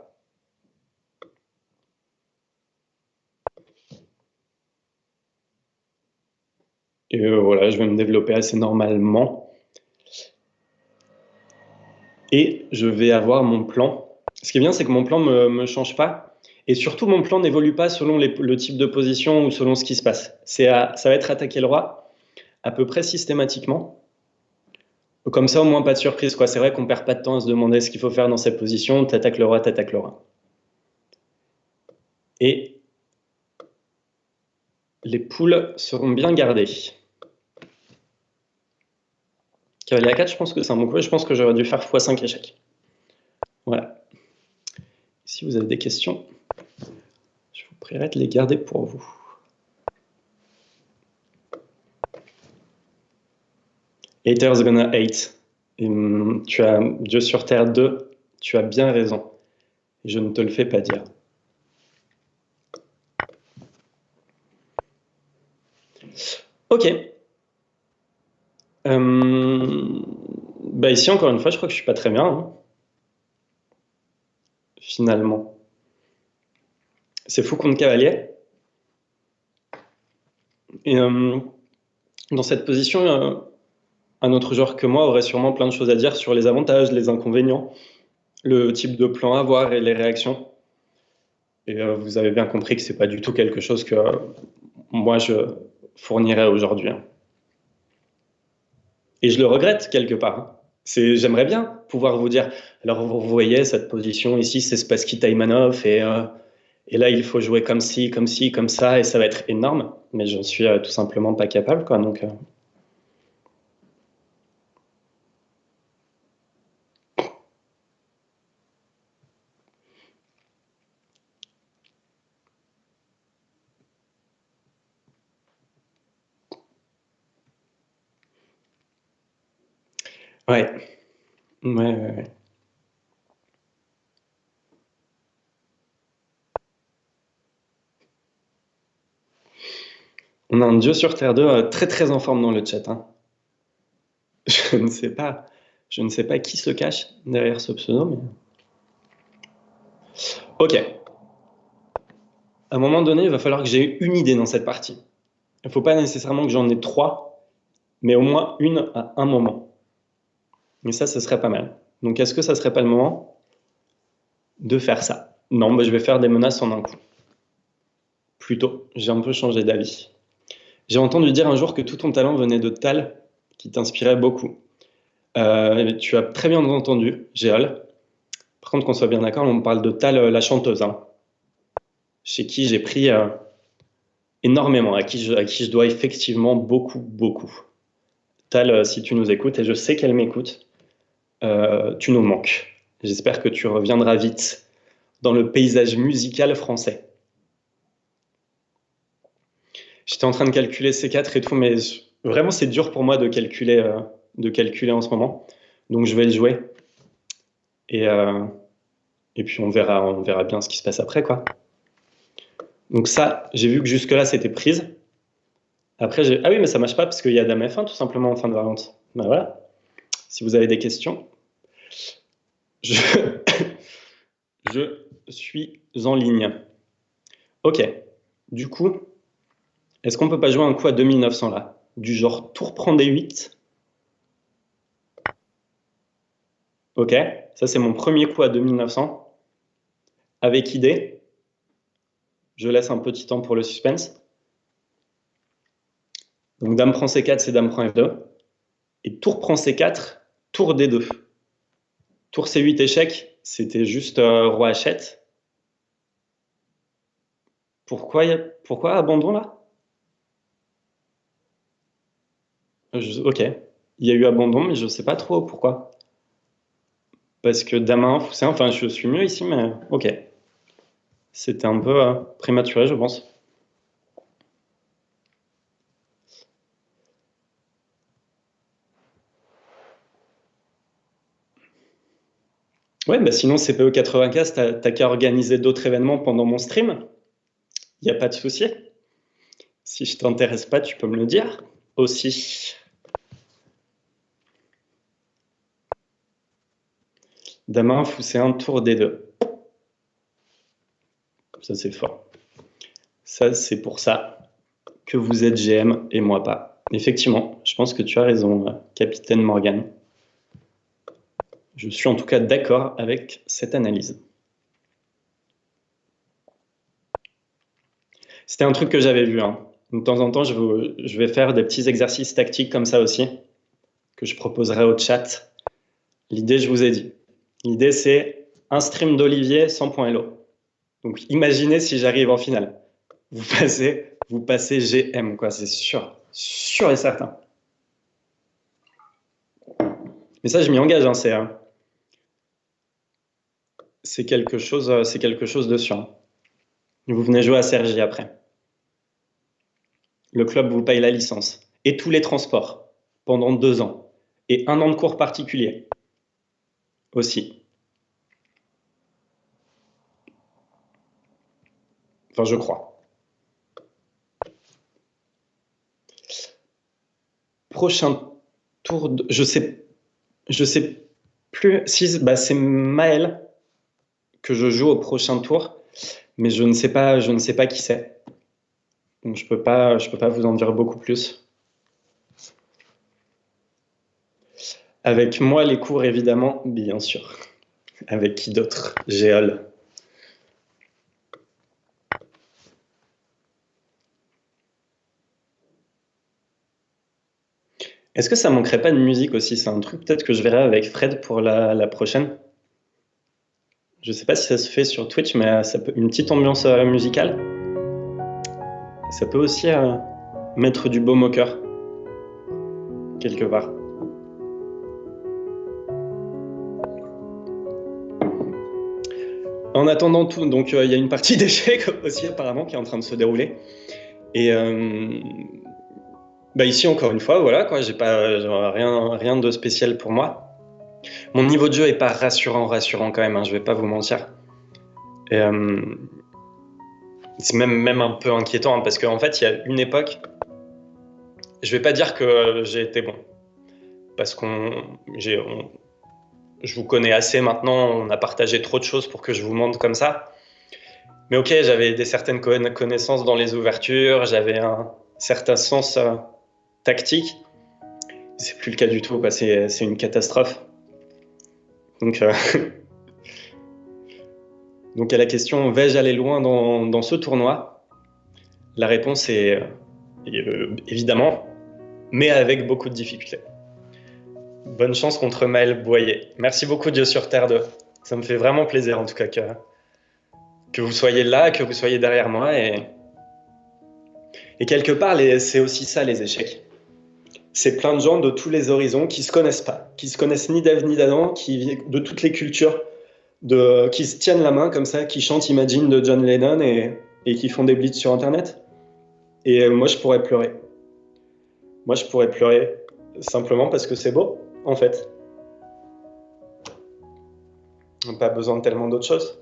Et voilà, je vais me développer assez normalement. Et je vais avoir mon plan. Ce qui est bien, c'est que mon plan ne me change pas. Et surtout, mon plan n'évolue pas selon le type de position ou selon ce qui se passe. Ça va être attaquer le roi à peu près systématiquement. Comme ça, au moins, pas de surprise, quoi. C'est vrai qu'on perd pas de temps à se demander ce qu'il faut faire dans cette position. T'attaques le roi, t'attaques le roi. Et les poules seront bien gardées. Cavalier A4, je pense que c'est un bon coup. Et je pense que j'aurais dû faire x5 échec. Voilà. Si vous avez des questions, je vous prierai de les garder pour vous. Haters gonna hate. Et, tu as Dieu sur Terre 2, tu as bien raison. Je ne te le fais pas dire. Ok. Ici, encore une fois, je crois que je suis pas très bien. Finalement. C'est fou contre cavalier. Et dans cette position, un autre joueur que moi aurait sûrement plein de choses à dire sur les avantages, les inconvénients, le type de plan à avoir et les réactions. Et vous avez bien compris que c'est pas du tout quelque chose que moi je fournirais aujourd'hui. Et je le regrette quelque part. J'aimerais bien pouvoir vous dire, alors vous voyez cette position ici, c'est Spassky Taimanov, et là il faut jouer comme ci, comme ci, comme ça, et ça va être énorme, mais j'en suis tout simplement pas capable, quoi. Donc, ouais. Ouais. On a un dieu sur Terre 2 très très en forme dans le chat. Je ne sais pas qui se cache derrière ce pseudo, mais... Ok. À un moment donné, il va falloir que j'ai une idée dans cette partie. Il ne faut pas nécessairement que j'en ai 3, mais au moins une à un moment. Et ça, ce serait pas mal. Donc, est-ce que ça serait pas le moment de faire ça? Non, je vais faire des menaces en un coup. Plutôt, j'ai un peu changé d'avis. J'ai entendu dire un jour que tout ton talent venait de Tal, qui t'inspirait beaucoup. Tu as très bien entendu, Géol. Par contre, qu'on soit bien d'accord, on parle de Tal, la chanteuse, chez qui j'ai pris énormément, à qui je dois effectivement beaucoup. Tal, si tu nous écoutes, et je sais qu'elle m'écoute, tu nous manques. J'espère que tu reviendras vite dans le paysage musical français. J'étais en train de calculer C4 et tout, mais vraiment c'est dur pour moi de calculer en ce moment. Donc je vais le jouer. Et, euh, et puis on verra bien ce qui se passe après, quoi. Donc ça, j'ai vu que jusque-là, c'était prise. Après, ah oui, mais ça marche pas parce qu'il y a Dame F1 tout simplement en fin de variante. Ben voilà. Si vous avez des questions, je, je suis en ligne. Ok. Du coup, est-ce qu'on peut pas jouer un coup à 2900 là? Du genre tour prend D8. Ok. Ça, c'est mon premier coup à 2900. Avec idée. Je laisse un petit temps pour le suspense. Donc Dame prend C4, c'est Dame prend F2. Et tour prend C4, tour D2. Tour C8 échec, c'était juste roi H7. Pourquoi abandon là? Ok, il y a eu abandon, mais je sais pas trop pourquoi. Parce que Dame 1, Fou C1, enfin je suis mieux ici, mais ok. C'était un peu prématuré, je pense. Ouais, bah sinon CPE 95, t'as qu'à organiser d'autres événements pendant mon stream. Il n'y a pas de souci. Si je t'intéresse pas, tu peux me le dire aussi. Dame 1, Fou C1, tour D2. Ça, c'est fort. Ça, c'est pour ça que vous êtes GM et moi pas. Effectivement, je pense que tu as raison, capitaine Morgan. Je suis en tout cas d'accord avec cette analyse. C'était un truc que j'avais vu. Hein. De temps en temps, je vais faire des petits exercices tactiques comme ça aussi, que je proposerai au chat. L'idée, je vous ai dit. L'idée, c'est un stream d'Olivier 100 points Elo. Donc, imaginez si j'arrive en finale. Vous passez GM, quoi, c'est sûr. Sûr et certain. Mais ça, je m'y engage, hein, c'est quelque chose de sûr. Vous venez jouer à Cergy après. Le club vous paye la licence et tous les transports pendant 2 ans et 1 an de cours particuliers aussi. Enfin, je crois. Prochain tour, je sais plus si c'est Maël que je joue au prochain tour, mais je ne sais pas qui c'est. Donc je peux pas vous en dire beaucoup plus. Avec moi les cours évidemment, bien sûr. Avec qui d'autre? Géol. Est-ce que ça manquerait pas de musique aussi? C'est un truc peut-être que je verrai avec Fred pour la prochaine. Je sais pas si ça se fait sur Twitch, mais ça peut, une petite ambiance musicale. Ça peut aussi mettre du baume au cœur, quelque part. En attendant tout, donc il y a une partie d'échecs aussi apparemment qui est en train de se dérouler. Et ici encore une fois, voilà quoi, j'ai pas rien de spécial pour moi. Mon niveau de jeu est pas rassurant quand même, hein, je vais pas vous mentir. Et, c'est même un peu inquiétant hein, parce qu'en fait il y a une époque, je vais pas dire que j'ai été bon, parce je vous connais assez maintenant, on a partagé trop de choses pour que je vous montre comme ça. Mais ok, j'avais certaines connaissances dans les ouvertures, j'avais un certain sens tactique. C'est plus le cas du tout, quoi. C'est une catastrophe. Donc, donc à la question, vais-je aller loin dans ce tournoi? La réponse est évidemment, mais avec beaucoup de difficultés. Bonne chance contre Maël Boyer. Merci beaucoup Dieu sur Terre 2. Ça me fait vraiment plaisir en tout cas que vous soyez là, que vous soyez derrière moi. Et quelque part, c'est aussi ça les échecs. C'est plein de gens de tous les horizons qui se connaissent pas, qui se connaissent ni d'Ève ni d'Adam, de toutes les cultures, qui se tiennent la main comme ça, qui chantent Imagine de John Lennon et qui font des blitz sur Internet. Et moi, je pourrais pleurer. Moi, je pourrais pleurer simplement parce que c'est beau, en fait. Pas besoin de tellement d'autres choses.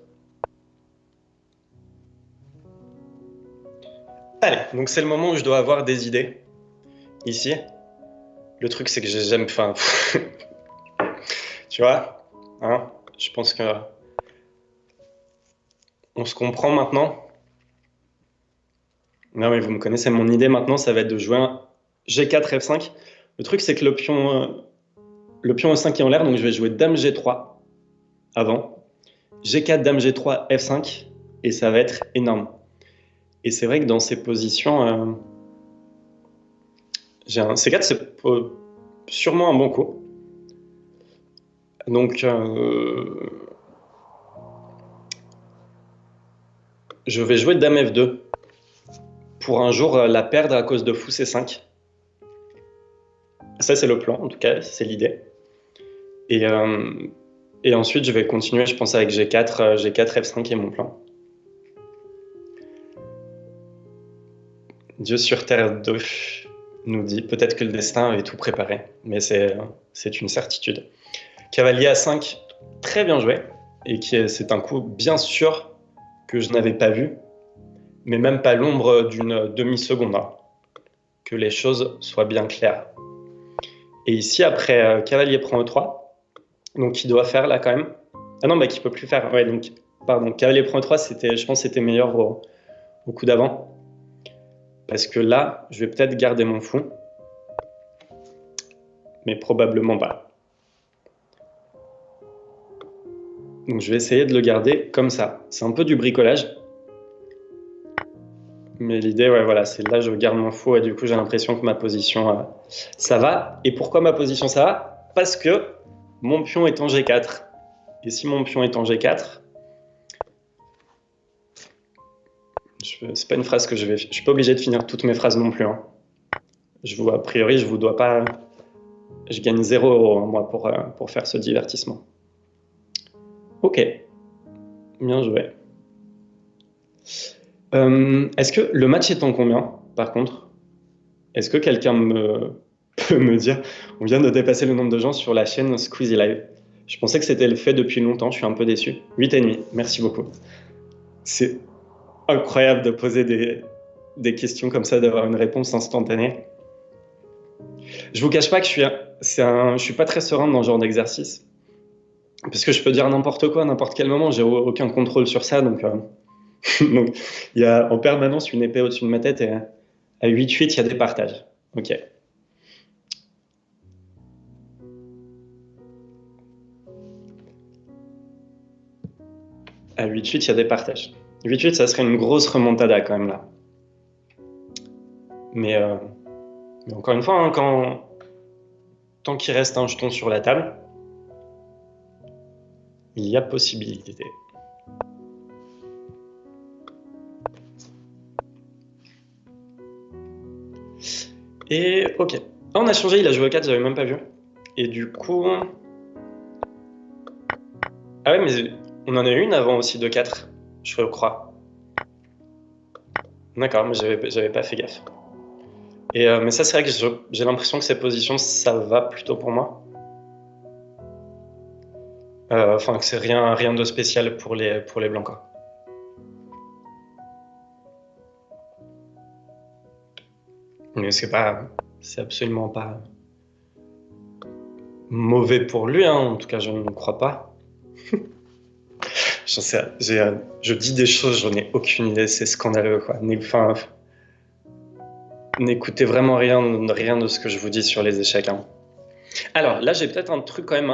Allez, donc c'est le moment où je dois avoir des idées. Ici. Le truc, c'est que j'aime... Enfin, tu vois, hein, je pense que on se comprend maintenant. Non, mais vous me connaissez, mon idée maintenant, ça va être de jouer un G4, F5. Le truc, c'est que le pion E5 est en l'air, donc je vais jouer Dame G3 avant. G4, Dame G3, F5, et ça va être énorme. Et c'est vrai que dans ces positions, j'ai un C4, c'est sûrement un bon coup. Donc, je vais jouer Dame F2 pour un jour la perdre à cause de Fou C5. Ça, c'est le plan, en tout cas, c'est l'idée. Et ensuite, je vais continuer, je pense, avec G4, G4, F5 est mon plan. Dieu sur Terre 2 nous dit peut-être que le destin avait tout préparé, mais c'est une certitude. Cavalier A5, très bien joué, et c'est un coup bien sûr que je n'avais pas vu, mais même pas l'ombre d'une demi-seconde, hein. Que les choses soient bien claires. Et ici, après, cavalier prend E3, donc qui doit faire là quand même. Ah non, bah qui peut plus faire. Ouais, donc, pardon, cavalier prend E3, je pense que c'était meilleur au coup d'avant. Parce que là, je vais peut-être garder mon fou, mais probablement pas. Donc je vais essayer de le garder comme ça. C'est un peu du bricolage. Mais l'idée, ouais, voilà, c'est là je garde mon fou et du coup j'ai l'impression que ma position, ça va. Et pourquoi ma position ça va? Parce que mon pion est en G4. Et si mon pion est en G4, c'est pas une phrase que je suis pas obligé de finir toutes mes phrases non plus, hein. A priori, je vous dois pas... Je gagne 0 € moi pour faire ce divertissement. Ok, bien joué. Est-ce que le match est en combien, par contre? Est-ce que quelqu'un peut me dire? On vient de dépasser le nombre de gens sur la chaîne Squeezie Live. Je pensais que c'était le fait depuis longtemps, je suis un peu déçu. 8,5, merci beaucoup. C'est incroyable de poser des questions comme ça, d'avoir une réponse instantanée. Je vous cache pas que je suis pas très serein dans ce genre d'exercice. Parce que je peux dire n'importe quoi, à n'importe quel moment, j'ai aucun contrôle sur ça, donc donc, il y a en permanence une épée au-dessus de ma tête et à 8-8, il y a des partages. Ok. À 8-8, il y a des partages. 8-8, ça serait une grosse remontada quand même là. Mais encore une fois, hein, tant qu'il reste un jeton sur la table, il y a possibilité. Et ok. Ah, on a changé, il a joué au 4, j'avais même pas vu. Et du coup... Ah ouais, mais on en a eu une avant aussi de 4, je crois. D'accord, mais j'avais pas fait gaffe. Mais ça, c'est vrai que j'ai l'impression que ces positions, ça va plutôt pour moi. Enfin, que c'est rien de spécial pour les blancs, quoi. Mais c'est absolument pas mauvais pour lui, hein. En tout cas, je ne crois pas. Je dis des choses, j'en ai aucune idée, c'est scandaleux, quoi. Enfin, n'écoutez vraiment rien de ce que je vous dis sur les échecs, hein. Alors, là, j'ai peut-être un truc quand même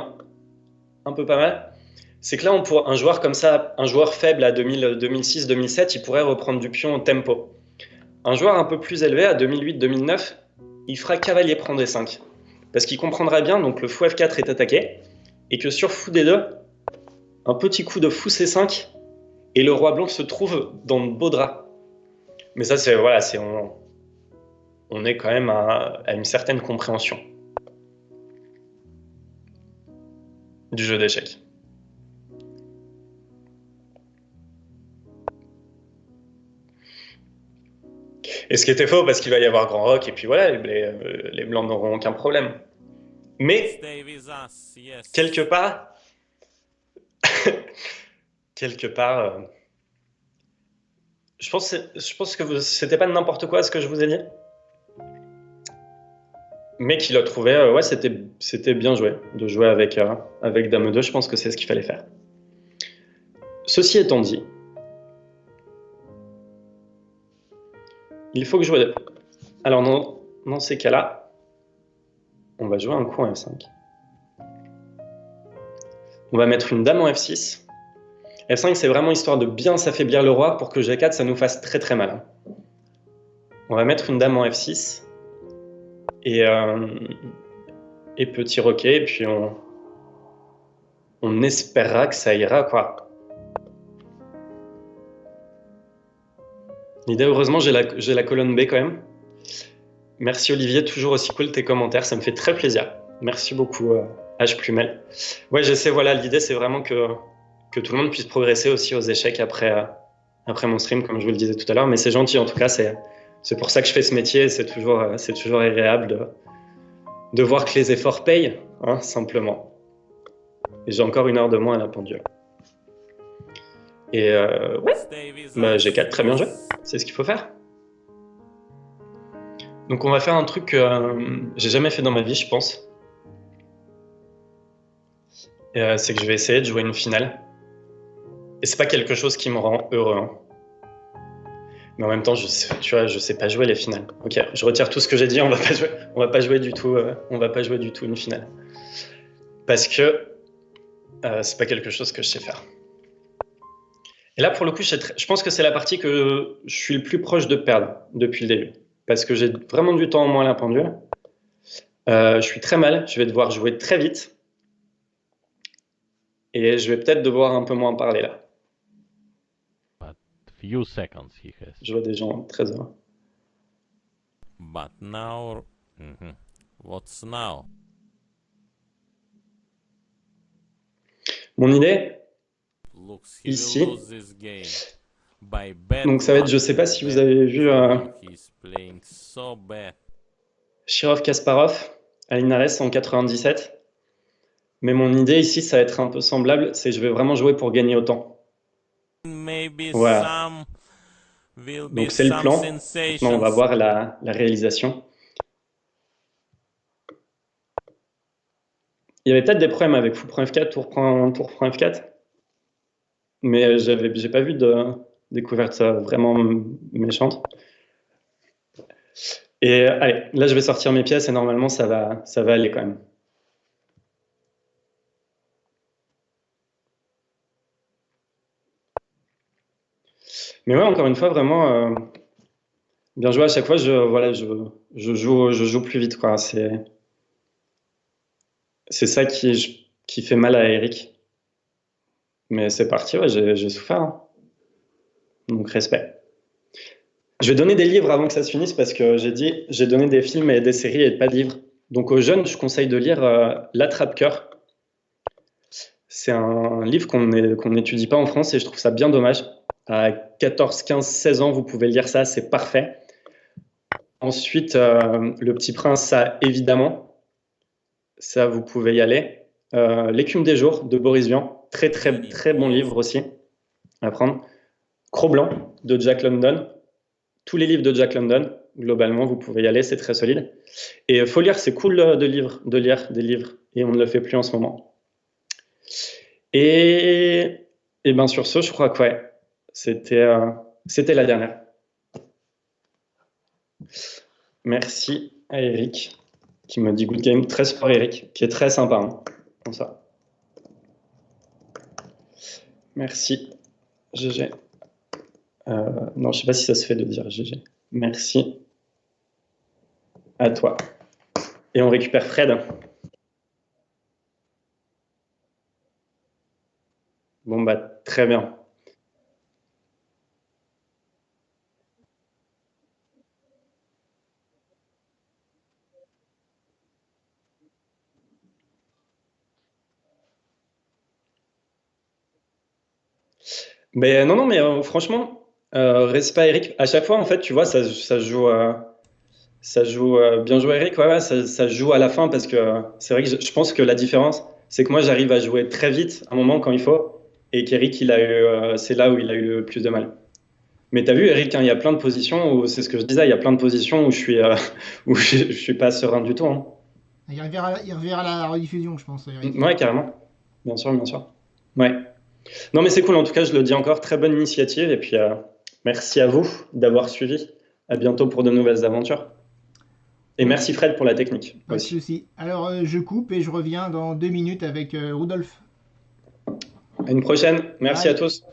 un peu pas mal. C'est que là, un joueur comme ça, un joueur faible à 2006, 2007, il pourrait reprendre du pion au tempo. Un joueur un peu plus élevé, à 2008, 2009, il fera cavalier prend D5. Parce qu'il comprendra bien, donc le fou F4 est attaqué, et que sur fou D2, un petit coup de fou C5, et le roi blanc se trouve dans de beaux draps. Mais ça, on est quand même à une certaine compréhension du jeu d'échecs. Et ce qui était faux, parce qu'il va y avoir grand rock, et puis voilà, les blancs n'auront aucun problème. Mais, quelque part, quelque part. Je pense que c'était pas n'importe quoi ce que je vous ai dit. Mais qu'il a trouvé, ouais, c'était bien joué de jouer avec Dame 2. Je pense que c'est ce qu'il fallait faire. Ceci étant dit, il faut que je joue. Alors, dans ces cas-là, on va jouer un coup en F5. On va mettre une dame en F6. F5, c'est vraiment histoire de bien s'affaiblir le roi pour que G4, ça nous fasse très très mal. On va mettre une dame en F6. Et petit roquet, et puis on espérera que ça ira, quoi. L'idée, heureusement, j'ai la colonne B quand même. Merci Olivier, toujours aussi cool tes commentaires, ça me fait très plaisir. Merci beaucoup H Plumel. Ouais, j'essaie, voilà, l'idée c'est vraiment que tout le monde puisse progresser aussi aux échecs après mon stream, comme je vous le disais tout à l'heure, mais c'est gentil en tout cas, c'est pour ça que je fais ce métier, c'est toujours agréable de voir que les efforts payent, hein, simplement. Et j'ai encore 1 heure de moins à la pendule. Et ouais, bah, G4, très bien joué, c'est ce qu'il faut faire. Donc on va faire un truc que j'ai jamais fait dans ma vie, je pense. C'est que je vais essayer de jouer une finale. Et c'est pas quelque chose qui me rend heureux. Hein. Mais en même temps, je sais pas jouer les finales. Ok, je retire tout ce que j'ai dit, on va pas jouer du tout une finale. Parce que c'est pas quelque chose que je sais faire. Et là, pour le coup, je pense que c'est la partie que je suis le plus proche de perdre depuis le début. Parce que j'ai vraiment du temps en moins à la pendule. Je suis très mal, je vais devoir jouer très vite. Et je vais peut-être devoir un peu moins parler là. Few seconds he has. Je vois des gens très heureux. But now, what's now? Mon idée, Looks he ici. will lose this game. By bad Donc ça va être, luck, je sais pas si vous avez vu he's playing so bad. Shirov-Kasparov à Linares en 97. Mais mon idée ici, ça va être un peu semblable, c'est je vais vraiment jouer pour gagner autant. Maybe Voilà. some will be Donc c'est le some plan. Maintenant, sensations. on va voir la réalisation. Il y avait peut-être des problèmes avec fou prend F4, tour prend F4. Mais j'ai pas vu de découverte vraiment méchante. Et allez, là je vais sortir mes pièces et normalement ça va aller quand même. Mais ouais, encore une fois, vraiment bien joué à chaque fois. Je joue plus vite, quoi. C'est ça qui fait mal à Eric. Mais c'est parti, ouais, j'ai souffert. Hein. Donc respect. Je vais donner des livres avant que ça se finisse parce que j'ai donné des films et des séries et pas de livres. Donc aux jeunes, je conseille de lire L'Attrape-Cœur. C'est un livre qu'on n'étudie pas en France et je trouve ça bien dommage. À 14, 15, 16 ans, vous pouvez lire ça, c'est parfait. Ensuite, Le Petit Prince, ça évidemment, ça vous pouvez y aller. L'Écume des jours de Boris Vian, très très très bon livre aussi à prendre. Cro-Blanc de Jack London, tous les livres de Jack London, globalement, vous pouvez y aller, c'est très solide. Et faut lire, c'est cool de lire des livres, et on ne le fait plus en ce moment. Et bien sur ce, je crois que ouais, c'était la dernière. Merci à Eric qui me dit good game, très fort Eric, qui est très sympa, hein, comme ça. Merci, GG. Non, je sais pas si ça se fait de dire GG. Merci à toi. Et on récupère Fred. Bon, bah, très bien. Mais non, mais franchement, respect Eric. À chaque fois, en fait, tu vois, ça joue, bien joué Eric. Ouais, ça joue à la fin parce que c'est vrai que je pense que la différence, c'est que moi, j'arrive à jouer très vite, à un moment quand il faut. et qu'Eric, c'est là où il a eu le plus de mal. Mais tu as vu, Eric, hein, il y a plein de positions où, c'est ce que je disais, il y a plein de positions où je suis pas serein du tout, hein. Il reverra la rediffusion, je pense, Eric. Ouais, carrément. Bien sûr, bien sûr. Ouais. Non, mais c'est cool, en tout cas, je le dis encore, très bonne initiative. Et puis, merci à vous d'avoir suivi. À bientôt pour de nouvelles aventures. Et merci Fred pour la technique Pas de aussi. souci. Alors, je coupe et je reviens dans 2 minutes avec Rudolf. À une prochaine. Merci à Bye. tous.